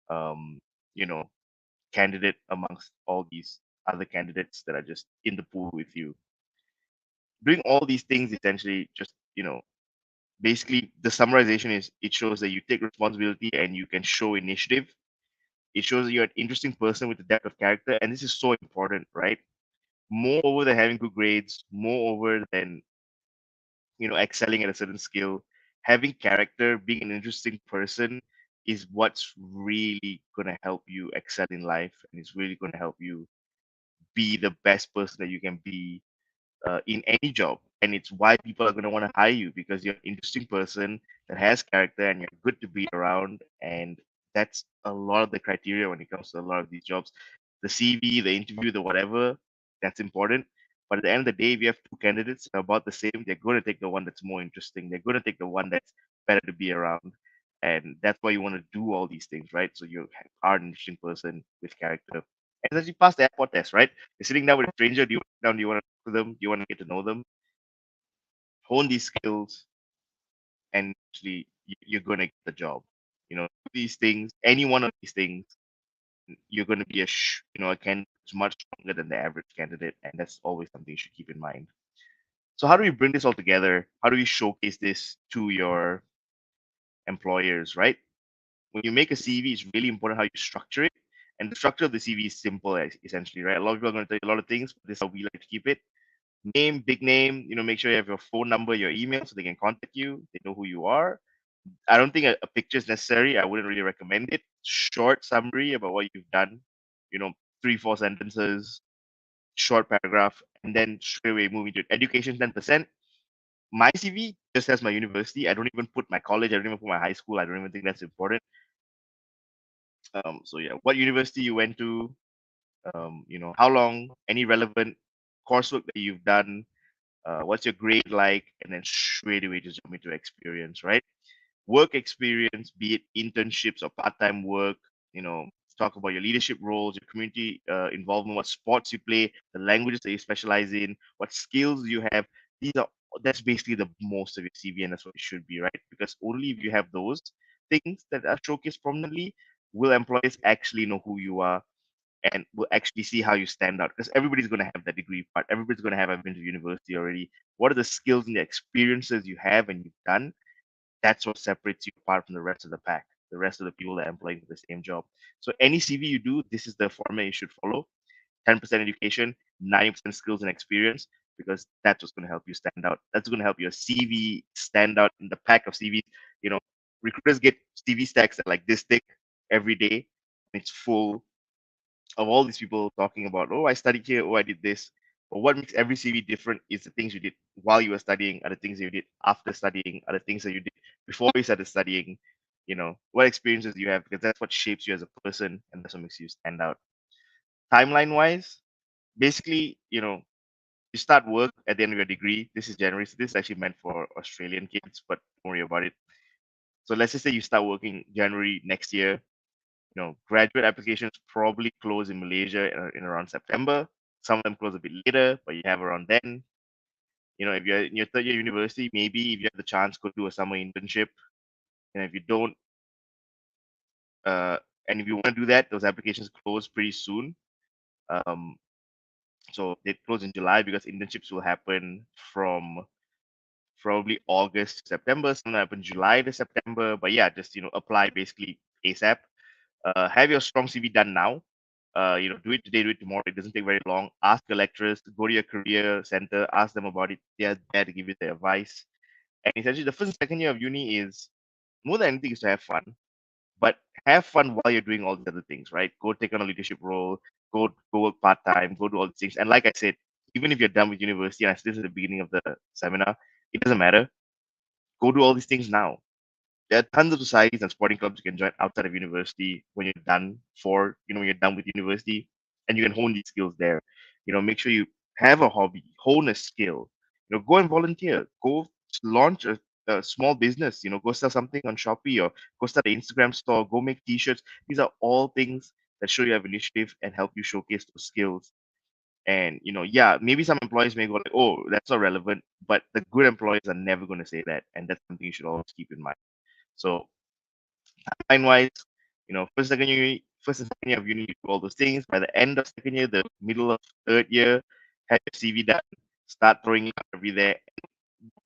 um, you know, candidate amongst all these other candidates that are just in the pool with you. Doing all these things essentially just, basically the summarization is it shows that you take responsibility and you can show initiative. It shows that you're an interesting person with a depth of character, and this is so important, right? Moreover than having good grades, moreover than excelling at a certain skill, having character, being an interesting person is what's really gonna help you excel in life, and it's really gonna help you be the best person that you can be in any job. and it's why people are going to want to hire you, because you're an interesting person that has character and you're good to be around. And that's a lot of the criteria when it comes to a lot of these jobs. The CV, the interview, the whatever, that's important. But at the end of the day, if you have two candidates that are about the same, they're going to take the one that's more interesting. They're going to take the one that's better to be around. And that's why you want to do all these things, right? So you are an interesting person with character. And as you pass the airport test, right? You're sitting down with a stranger. Do you want to sit down? Do you want to talk to them? Do you want to get to know them? Hone these skills, and actually you're going to get the job. These things, any one of these things, you're going to be a candidate who's much stronger than the average candidate, and that's always something you should keep in mind. So how do we bring this all together? How do we showcase this to your employers, right? When you make a CV, it's really important how you structure it. And the structure of the CV is simple, essentially, right? A lot of people are going to tell you a lot of things, but this is how we like to keep it. Name, big name, make sure you have your phone number, your email, so they can contact you. They know who you are. I don't think a picture is necessary. I wouldn't really recommend it. Short summary about what you've done, you know, 3, 4 sentences, short paragraph, and then straight away moving to education 10%. My CV just has my university. I don't even put my college. I don't even put my high school. I don't even think that's important. So yeah, what university you went to, how long, any relevant coursework that you've done, what's your grade like, and then straight away just jump into experience, right? Work experience, be it internships or part-time work, talk about your leadership roles, your community involvement, what sports you play, the languages that you specialize in, what skills you have. These are That's basically the most of your CV, and that's what it should be, right? Because only if you have those things that are showcased prominently will employers actually know who you are and will actually see how you stand out. Because everybody's going to have that degree part. Everybody's going to have, I've been to university already. What are the skills and the experiences you have and you've done? That's what separates you apart from the rest of the pack, the rest of the people that are employing for the same job. So any CV you do, this is the format you should follow. 10% education, 90% skills and experience, because that's what's going to help you stand out. That's going to help your CV stand out in the pack of CVs. You know, recruiters get CV stacks that like this thick every day. It's full of all these people talking about, oh, I studied here, oh, I did this. But what makes every CV different is the things you did while you were studying, are the things you did after studying, are the things that you did before you started studying. What experiences you have, because that's what shapes you as a person, and that's what makes you stand out. Timeline wise, basically, you start work at the end of your degree. This is January, so this is actually meant for Australian kids, but don't worry about it. So let's just say you start working January next year. Graduate applications probably close in Malaysia in around September. Some of them close a bit later, but you have around then. If you're in your third year university, maybe if you have the chance, go do a summer internship. If you don't, uh, and if you want to do that, those applications close pretty soon. Um, so they close in July because internships will happen from probably August to September. Some happen July to September. But yeah, just apply basically ASAP. Have your strong CV done now. Do it today, do it tomorrow. It doesn't take very long. Ask your lecturers, go to your career center, ask them about it. They are there to give you their advice. And essentially, the first and second year of uni is more than anything is to have fun, but have fun while you're doing all these other things, right? Go take on a leadership role, go work part time, go do all these things. And like I said, even if you're done with university, and I said this at the beginning of the seminar, it doesn't matter. Go do all these things now. There are tons of societies and sporting clubs you can join outside of university when you're done when you're done with university, and you can hone these skills there. Make sure you have a hobby, hone a skill. Go and volunteer. Go launch a small business. Go sell something on Shopee or go start an Instagram store. Go make T-shirts. These are all things that show you have initiative and help you showcase those skills. And yeah, maybe some employees may go like, "Oh, that's not relevant," but the good employees are never going to say that, and that's something you should always keep in mind. So timeline wise, first and second year of uni, you do all those things. By the end of second year, the middle of third year, have your CV done, start throwing it out everywhere.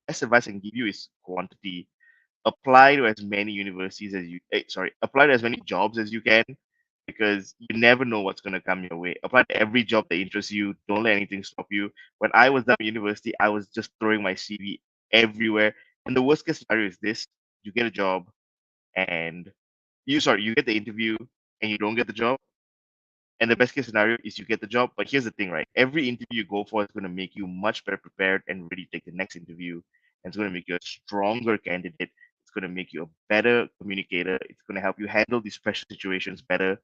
Best advice I can give you is quantity. Apply to as many universities as apply to as many jobs as you can, because you never know what's going to come your way. Apply to every job that interests you. Don't let anything stop you. When I was done with university, I was just throwing my CV everywhere. And the worst case scenario is this: you get a job and you get the interview and you don't get the job, And the best case scenario is you get the job. But here's the thing, right? Every interview you go for is going to make you much better prepared and ready to take the next interview. And it's going to make you a stronger candidate. It's going to make you a better communicator. It's going to help you handle these pressure situations better.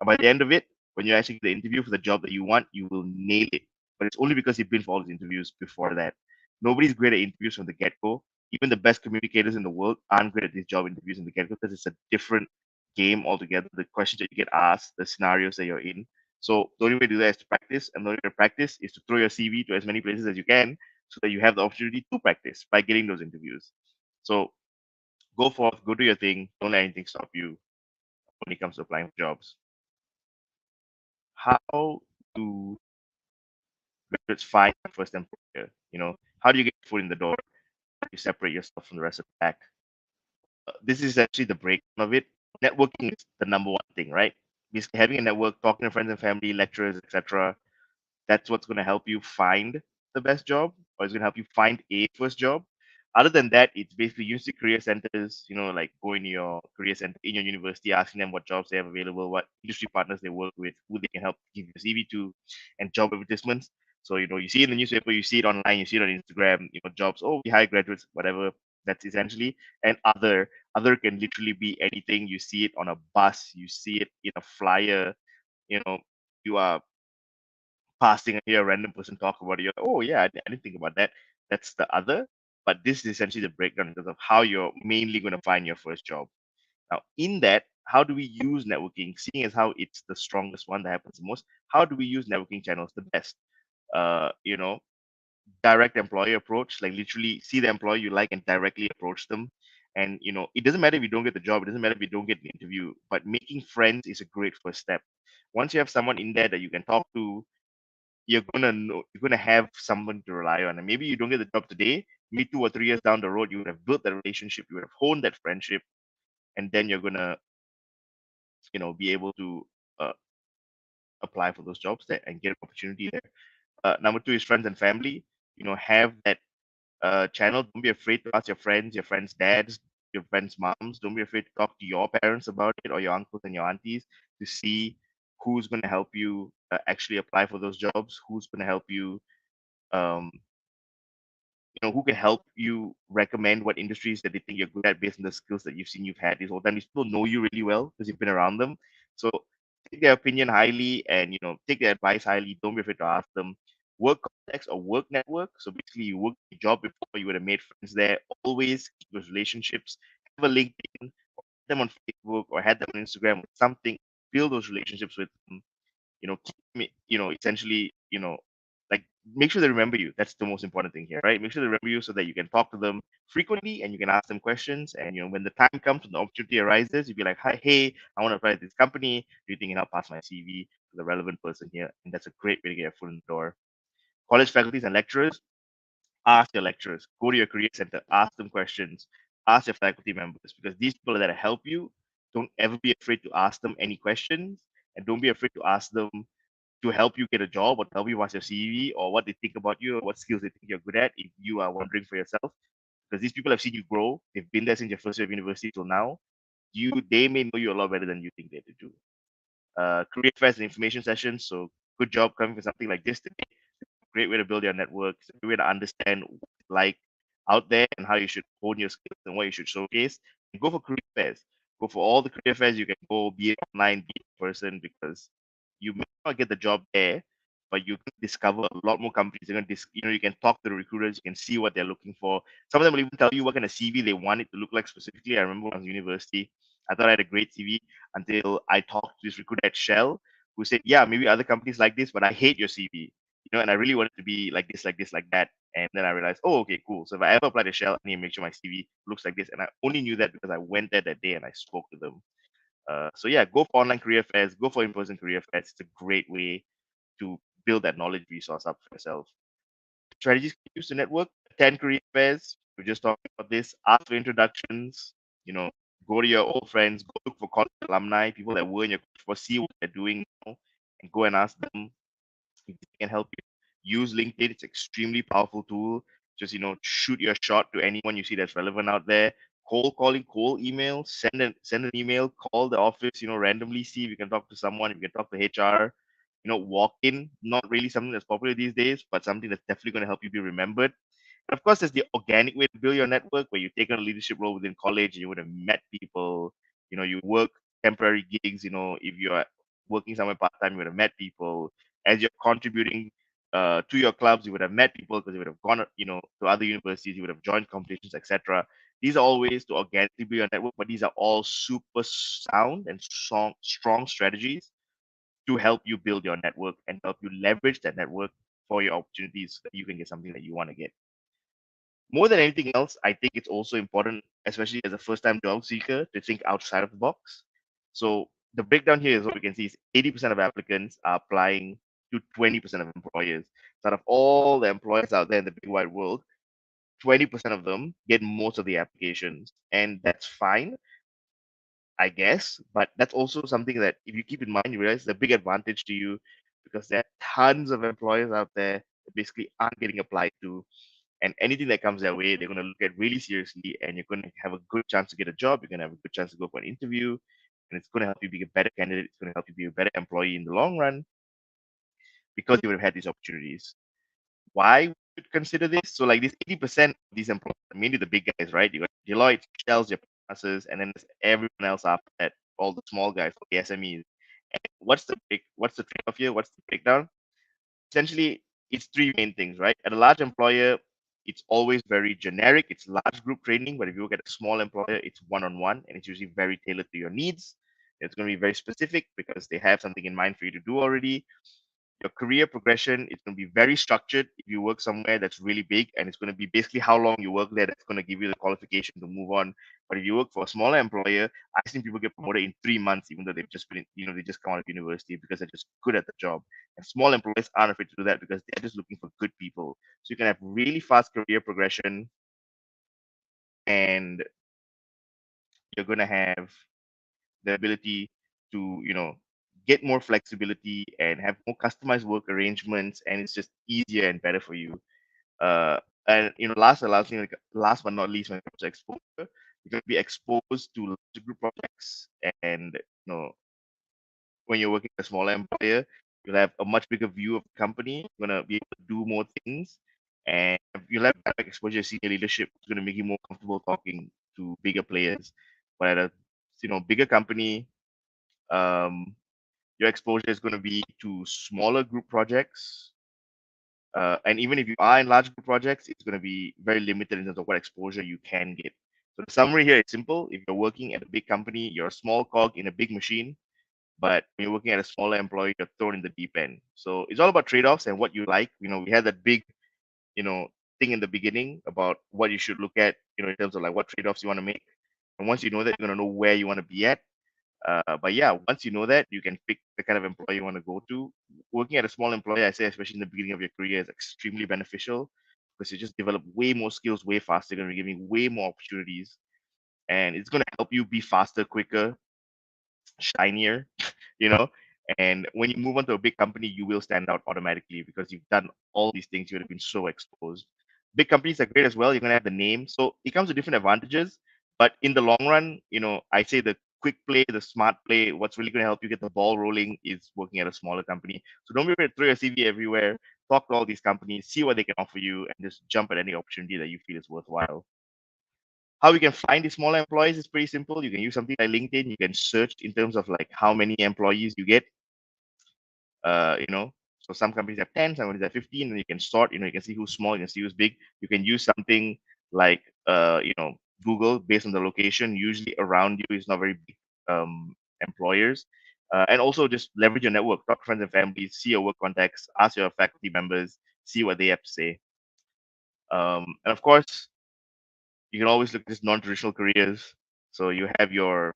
And by the end of it, when you actually get the interview for the job that you want, you will nail it. But it's only because you've been for all these interviews before that. Nobody's great at interviews from the get go. Even the best communicators in the world aren't great at these job interviews in the get go because it's a different game altogether. The questions that you get asked, the scenarios that you're in. So the only way to do that is to practice, and the only way to practice is to throw your CV to as many places as you can, so that you have the opportunity to practice by getting those interviews. So go forth, go do your thing. Don't let anything stop you when it comes to applying for jobs. How do graduates find their first employer? How do you get your foot in the door? How do you separate yourself from the rest of the pack? This is actually the breakdown of it. Networking is the number one thing, right? Basically, having a network, talking to friends and family, lecturers, etc. That's what's going to help you find the best job, or it's going to help you find a first job. Other than that, it's basically use the career centers, like going to your career center in your university, asking them what jobs they have available, what industry partners they work with, who they can help give your CV to, and job advertisements. So, you see it in the newspaper, you see it online, you see it on Instagram, jobs, oh, we hire graduates, whatever. That's essentially. And other can literally be anything. You see it on a bus, you see it in a flyer, you know, you are passing and hear a random person talk about it. You're like, oh yeah, I didn't think about that. That's the other. But this is essentially the breakdown in terms of how you're mainly going to find your first job. Now, in that, how do we use networking? Seeing as how it's the strongest one that happens the most, how do we use networking channels the best? Uh, you know, Direct employer approach, like literally see the employer you like and directly approach them. And it doesn't matter if you don't get the job, it doesn't matter if you don't get the interview, but making friends is a great first step. Once you have someone in there that you can talk to, you're gonna have someone to rely on. And maybe you don't get the job today, maybe 2 or 3 years down the road, you would have built that relationship, you would have honed that friendship, and then you're gonna, be able to uh, apply for those jobs there and get an opportunity there. Number two is friends and family. Have that channel. Don't be afraid to ask your friends' dads, your friends' moms. Don't be afraid to talk to your parents about it, or your uncles and your aunties, to see who's going to help you actually apply for those jobs, who's going to help you, um, who can help you recommend what industries that they think you're good at based on the skills that you've seen you've had this whole time. These people know you really well because you've been around them. So take their opinion highly, and take their advice highly. Don't be afraid to ask them. Work contacts or work network. So basically, you worked your job before, you would have made friends there. Always keep those relationships. Have a LinkedIn, them on Facebook, or had them on Instagram or something. Build those relationships with them. Keep me, essentially, like, make sure they remember you. That's the most important thing here, right? Make sure they remember you so that you can talk to them frequently and you can ask them questions. And when the time comes, when the opportunity arises, you'll be like, hi, hey, I want to apply to this company. Do you think you can help pass my CV to the relevant person here? And that's a great way to get your foot in the door. College faculties and lecturers, ask your lecturers, go to your career center, ask them questions, ask your faculty members, because these people are there to help you. Don't ever be afraid to ask them any questions, and don't be afraid to ask them to help you get a job, or to help you pass your CV, or what they think about you, or what skills they think you're good at if you are wondering for yourself. Because these people have seen you grow. They've been there since your first year of university till now. They may know you a lot better than you think they do. Career fairs and information sessions. So good job coming for something like this today. Great way to build your network. It's a great way to understand what it's like out there and how you should hone your skills and what you should showcase. And go for career fairs. Go for all the career fairs you can go, be it online, be it in person, because you may not get the job there, but you can discover a lot more companies. You're gonna you can talk to the recruiters, you can see what they're looking for. Some of them will even tell you what kind of CV they want it to look like specifically. I remember when I was in university, I thought I had a great CV until I talked to this recruiter at Shell who said, yeah, maybe other companies like this, but I hate your CV. And I really want it to be like this, like this, like that. And then I realized, oh, okay, cool. So if I ever apply to Shell, I need to make sure my CV looks like this. And I only knew that because I went there that day and I spoke to them. So yeah, go for online career fairs, go for in-person career fairs. It's a great way to build that knowledge resource up for yourself. Strategies you use to network: attend career fairs. We're just talking about this. Ask for introductions. You know, go to your old friends. Go look for college alumni, people that were in your course, for see what they're doing now, and go and ask them if they can help you. Use LinkedIn. It's extremely powerful tool. Just shoot your shot to anyone you see that's relevant out there. cold calling, cold email, send an email, call the office, randomly see if you can talk to someone, if you can talk to HR, walk in. Not really something that's popular these days, but something that's definitely going to help you be remembered. And of course, there's the organic way to build your network where you take on a leadership role within college, you would have met people, you work temporary gigs, if you're working somewhere part time, you would have met people. As you're contributing to your clubs, you would have met people because you would have gone, to other universities, you would have joined competitions, etc. These are all ways to organically build your network, but these are all super sound and strong strategies to help you build your network and help you leverage that network for your opportunities so that you can get something that you want to get. More than anything else, I think it's also important, especially as a first-time job seeker, to think outside of the box. So the breakdown here is what we can see is 80% of applicants are applying to 20% of employers. So out of all the employers out there in the big wide world, 20% of them get most of the applications. And that's fine, I guess. But that's also something that if you keep in mind, you realize the big advantage to you because there are tons of employers out there that basically aren't getting applied to, and anything that comes their way, they're going to look at really seriously, and you're going to have a good chance to get a job. You're going to have a good chance to go for an interview, and it's going to help you be a better candidate. It's going to help you be a better employee in the long run because you would have had these opportunities. Why would you consider this? So, like, these 80% of these employees, mainly the big guys, right? You got Deloitte, Shells, your passes, and then there's everyone else after that, all the small guys, all the SMEs. And what's the trade-off here? What's the breakdown? Essentially it's three main things, right? At a large employer, it's always very generic. It's large group training, but if you look at a small employer, it's one-on-one, and it's usually very tailored to your needs. It's going to be very specific because they have something in mind for you to do already. Your career progression is going to be very structured if you work somewhere that's really big, and it's going to be basically how long you work there that's going to give you the qualification to move on. But if you work for a smaller employer, I've seen people get promoted in 3 months, even though they've just been, they just come out of university because they're just good at the job. And small employers aren't afraid to do that because they're just looking for good people. So you can have really fast career progression, and you're going to have the ability to, get more flexibility and have more customized work arrangements, and it's just easier and better for you. And last but not least, when it comes to exposure, you're going to be exposed to large group projects, and when you're working at a smaller employer, you'll have a much bigger view of the company. You're going to be able to do more things, and you'll have direct exposure to senior leadership. It's going to make you more comfortable talking to bigger players. But at a bigger company, um, your exposure is going to be to smaller group projects. And even if you are in large group projects, it's going to be very limited in terms of what exposure you can get. So the summary here is simple. If you're working at a big company, you're a small cog in a big machine. But when you're working at a smaller employer, you're thrown in the deep end. So it's all about trade-offs and what you like. We had that big, you know, thing in the beginning about what you should look at, in terms of like what trade-offs you want to make. And once you know that, you're going to know where you want to be at. But yeah, once you know that, you can pick the kind of employer you want to go to. Working at a small employer, I say, especially in the beginning of your career, is extremely beneficial because you just develop way more skills way faster. You're going to be giving way more opportunities, and it's going to help you be faster, quicker, shinier, you know. And when you move on to a big company, you will stand out automatically because you've done all these things. You would have been so exposed. Big companies are great as well. You're gonna have the name, so it comes with different advantages. But in the long run, I say the quick play, the smart play, what's really gonna help you get the ball rolling is working at a smaller company. So don't be afraid to throw your CV everywhere. Talk to all these companies, see what they can offer you, and just jump at any opportunity that you feel is worthwhile. How you can find the smaller employees is pretty simple. You can use something like LinkedIn. You can search in terms of like how many employees you get. Uh, you know, so some companies have 10, some companies have 15, and you can sort. You can see who's small, you can see who's big. You can use something like Google based on the location. Usually around you is not very big employers. And also just leverage your network, talk to friends and family, see your work contacts, ask your faculty members, see what they have to say. And of course, you can always look at these non-traditional careers. So you have your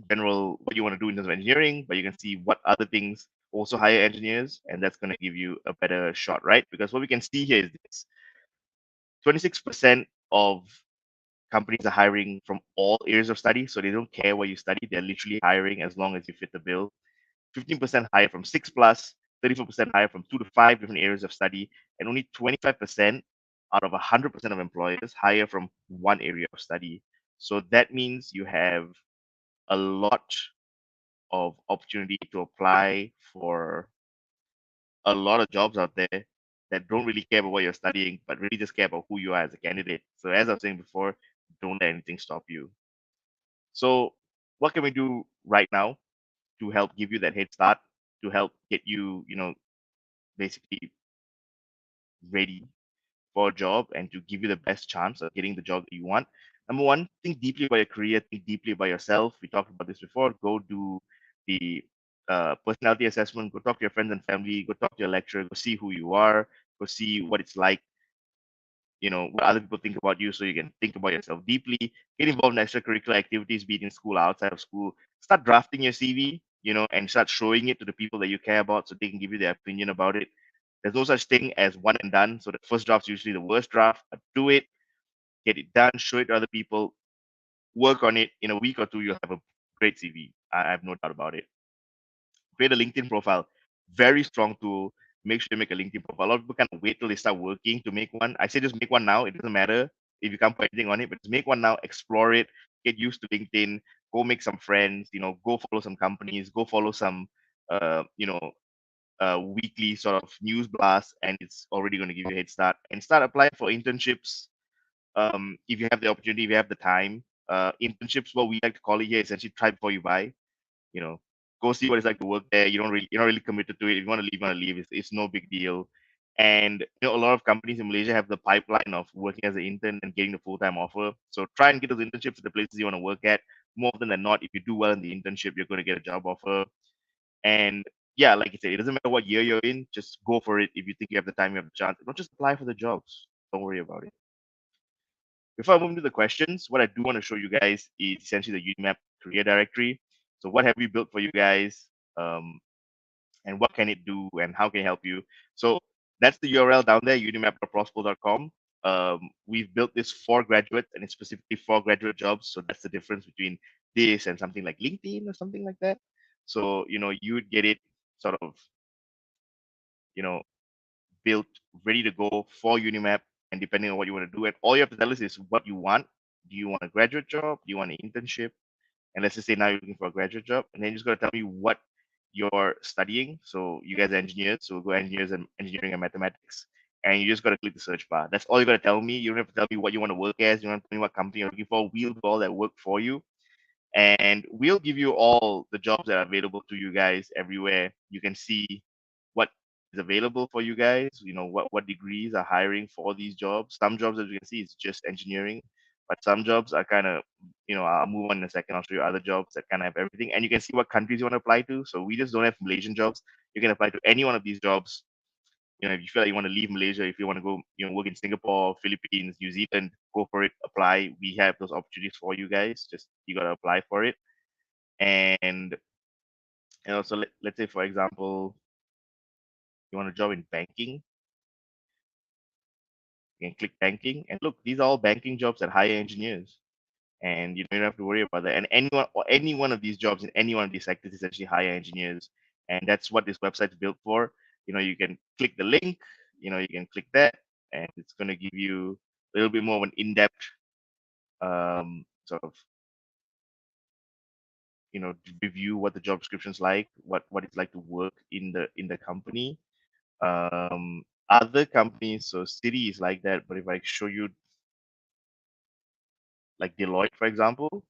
general what you want to do in terms of engineering, but you can see what other things also hire engineers, and that's going to give you a better shot, right? Because what we can see here is this: 26% of companies are hiring from all areas of study, so they don't care where you study; they're literally hiring as long as you fit the bill. 15% hire from 6 plus, 34% hire from 2 to 5 different areas of study, and only 25% out of 100% of employers hire from one area of study. So that means you have a lot of opportunity to apply for a lot of jobs out there that don't really care about what you're studying, but really just care about who you are as a candidate. So as I was saying before, don't let anything stop you. So what can we do right now to help give you that head start, to help get you, basically ready for a job and to give you the best chance of getting the job that you want? Number one, think deeply about your career, think deeply about yourself. We talked about this before. Go do the personality assessment, go talk to your friends and family, go talk to your lecturer, go see who you are, go see what it's like, what other people think about you, so you can think about yourself deeply. Get involved in extracurricular activities, be it in school or outside of school. Start drafting your CV, and start showing it to the people that you care about so they can give you their opinion about it. There's no such thing as one and done. So the first draft's usually the worst draft, but do it, get it done, show it to other people, work on it. In a week or two, you'll have a great CV. I have no doubt about it. Create a LinkedIn profile. Very strong tool. Make sure you make a LinkedIn profile. A lot of people kind of wait till they start working to make one. I say just make one now. It doesn't matter if you can't put anything on it, but just make one now, explore it, get used to LinkedIn, go make some friends, go follow some companies, go follow some, weekly sort of news blast, and it's already going to give you a head start. And start applying for internships. If you have the opportunity, if you have the time. Internships, what we like to call it here, essentially try before you buy. you know Go see what it's like to work there. You're not really committed to it. If you want to leave, you want to leave. It's no big deal. And a lot of companies in Malaysia have the pipeline of working as an intern and getting the full-time offer. So try and get those internships at the places you want to work at. More often than not, if you do well in the internship, you're going to get a job offer. And yeah, like I said, it doesn't matter what year you're in, just go for it. If you think you have the time, you have the chance. Don't just apply for the jobs. Don't worry about it. Before I move into the questions, what I do want to show you guys is essentially the UniMap career directory. So what have we built for you guys? And what can it do and how can it help you? So that's the URL down there, unimap.prosple.com. We've built this for graduates, and it's specifically for graduate jobs. So that's the difference between this and something like LinkedIn or something like that. So, you would get it sort of, you know, built, ready to go for UniMap, and depending on what you want to do. And all you have to tell us is what you want. Do you want a graduate job? Do you want an internship? And let's just say now you're looking for a graduate job, and then you just got to tell me what you're studying. So you guys are engineers, so go engineers and engineering and mathematics, and you just got to click the search bar. That's all you got to tell me. You don't have to tell me what you want to work as. You don't have to tell me what company you're looking for. We'll do all that work for you, and we'll give you all the jobs that are available to you guys everywhere. You can see what is available for you guys. What degrees are hiring for these jobs. Some jobs, as you can see, is just engineering, but some jobs are kind of, I'll move on in a second. I'll show you other jobs that kind of have everything, and you can see what countries you want to apply to. So we just don't have Malaysian jobs. You can apply to any one of these jobs. If you feel like you want to leave Malaysia, if you want to go, work in Singapore, Philippines, New Zealand, go for it, apply. We have those opportunities for you guys. Just you gotta apply for it. And also, let's say for example, you want a job in banking, you can click banking, and look, these are all banking jobs that hire engineers, and you don't have to worry about that. And any one of these jobs in any one of these sectors essentially hire engineers, and that's what this website's built for. You can click the link, you can click that, and it's going to give you a little bit more of an in-depth sort of review what the job description's like, what it's like to work in the company. Other companies, so City is like that, but if I show you like Deloitte, for example,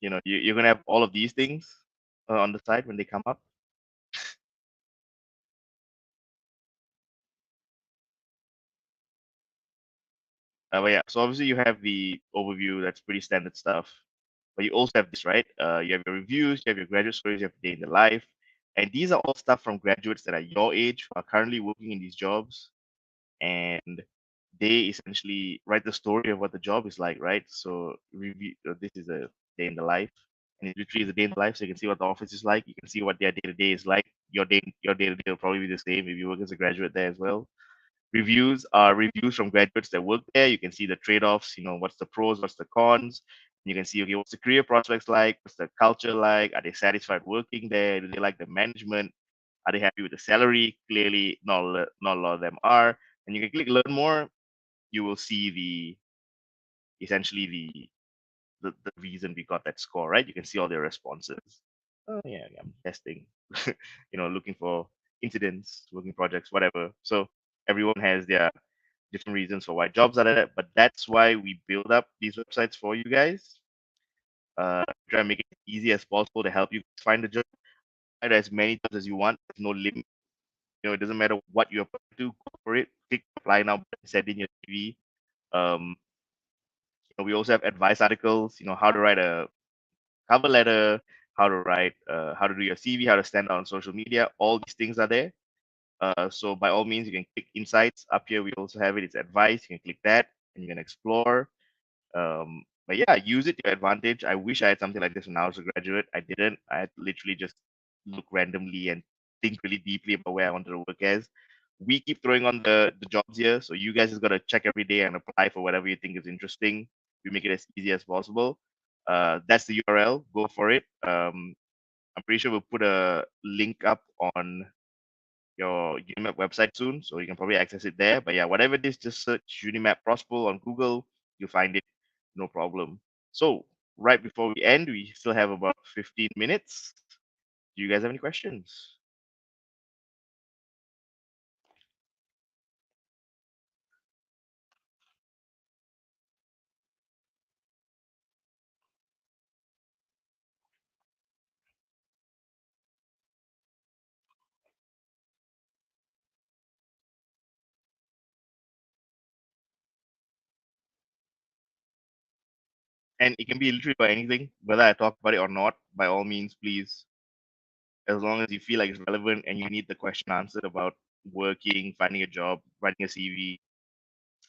you're gonna have all of these things on the side when they come up. But yeah, so obviously you have the overview. That's pretty standard stuff. But you also have this, right? You have your reviews, you have your graduate stories, you have day in the life, and these are all stuff from graduates that are your age who are currently working in these jobs, and they essentially write the story of what the job is like, right? So review. This is a day in the life, and it literally is a day in the life. So you can see what the office is like. You can see what their day to day is like. Your day to day will probably be the same if you work as a graduate there as well. Reviews are reviews from graduates that work there. You can see the trade-offs. What's the pros, what's the cons. You can see, okay, what's the career prospects like? What's the culture like? Are they satisfied working there? Do they like the management? Are they happy with the salary? Clearly, not a lot of them are. And you can click learn more. You will see the essentially the reason we got that score, right? You can see all their responses. Oh yeah, yeah, I'm testing, looking for incidents, working projects, whatever. So everyone has their different reasons for why jobs are like that, but that's why we build up these websites for you guys. Try and make it as easy as possible to help you find a job. Find as many jobs as you want. There's no limit. It doesn't matter what you apply to, go for it. Click apply now, send in your CV. Um, we also have advice articles. How to write a cover letter, how to do your CV, how to stand out on social media. All these things are there. So by all means, you can click insights up here. We also have it. It's advice. You can click that and you can explore. But yeah, use it to your advantage. I wish I had something like this when I was a graduate. I didn't. I had to literally just look randomly and think really deeply about where I wanted to work as. We keep throwing on the jobs here, so you guys just gotta check every day and apply for whatever you think is interesting. We make it as easy as possible. That's the URL. Go for it. I'm pretty sure we'll put a link up on your UniMap website soon, so you can probably access it there. But yeah, whatever it is, just search UniMap Prosple on Google. You'll find it, no problem. So right before we end, we still have about 15 minutes. Do you guys have any questions? And it can be literally about anything, whether I talk about it or not. By all means, please, as long as you feel like it's relevant and you need the question answered about working, finding a job, writing a CV,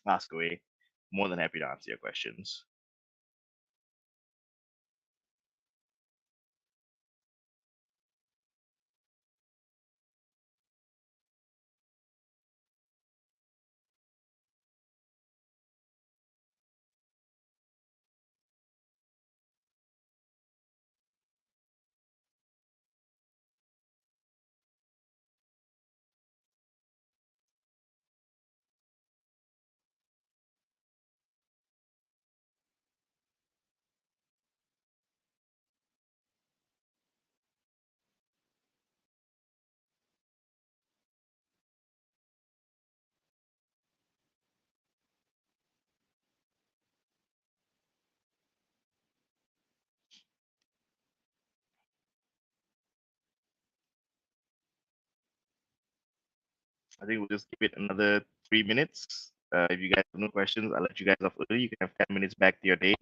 ask away. More than happy to answer your questions. I think we'll just give it another 3 minutes. If you guys have no questions, I'll let you guys off early. You can have 10 minutes back to your day.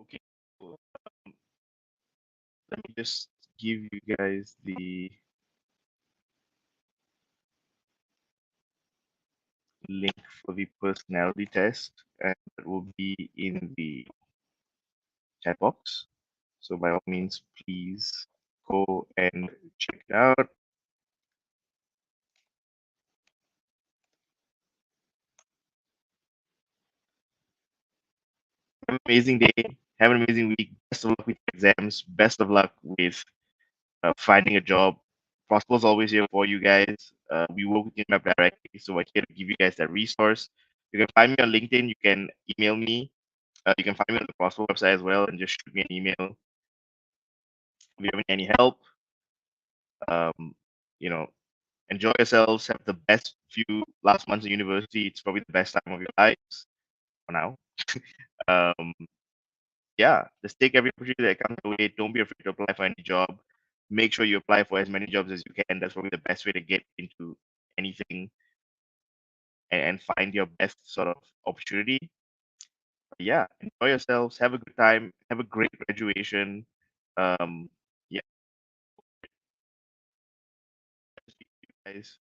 Okay. Cool. Let me just give you guys the link for the personality test, and it will be in the chat box. So by all means, please go and check it out. Have an amazing day. Have an amazing week. Best of luck with your exams. Best of luck with finding a job. Prosper's always here for you guys. We work with UniMap directly, so we're here to give you guys that resource. You can find me on LinkedIn. You can email me. You can find me on the Prosper website as well, and just shoot me an email. If you have any help, um, you know, enjoy yourselves. Have the best few last months of university. It's probably the best time of your lives for now. Um, yeah, just take every opportunity that comes your way. Don't be afraid to apply for any job. Make sure you apply for as many jobs as you can. That's probably the best way to get into anything and find your best sort of opportunity. But yeah, enjoy yourselves. Have a good time. Have a great graduation. Um, yeah, guys.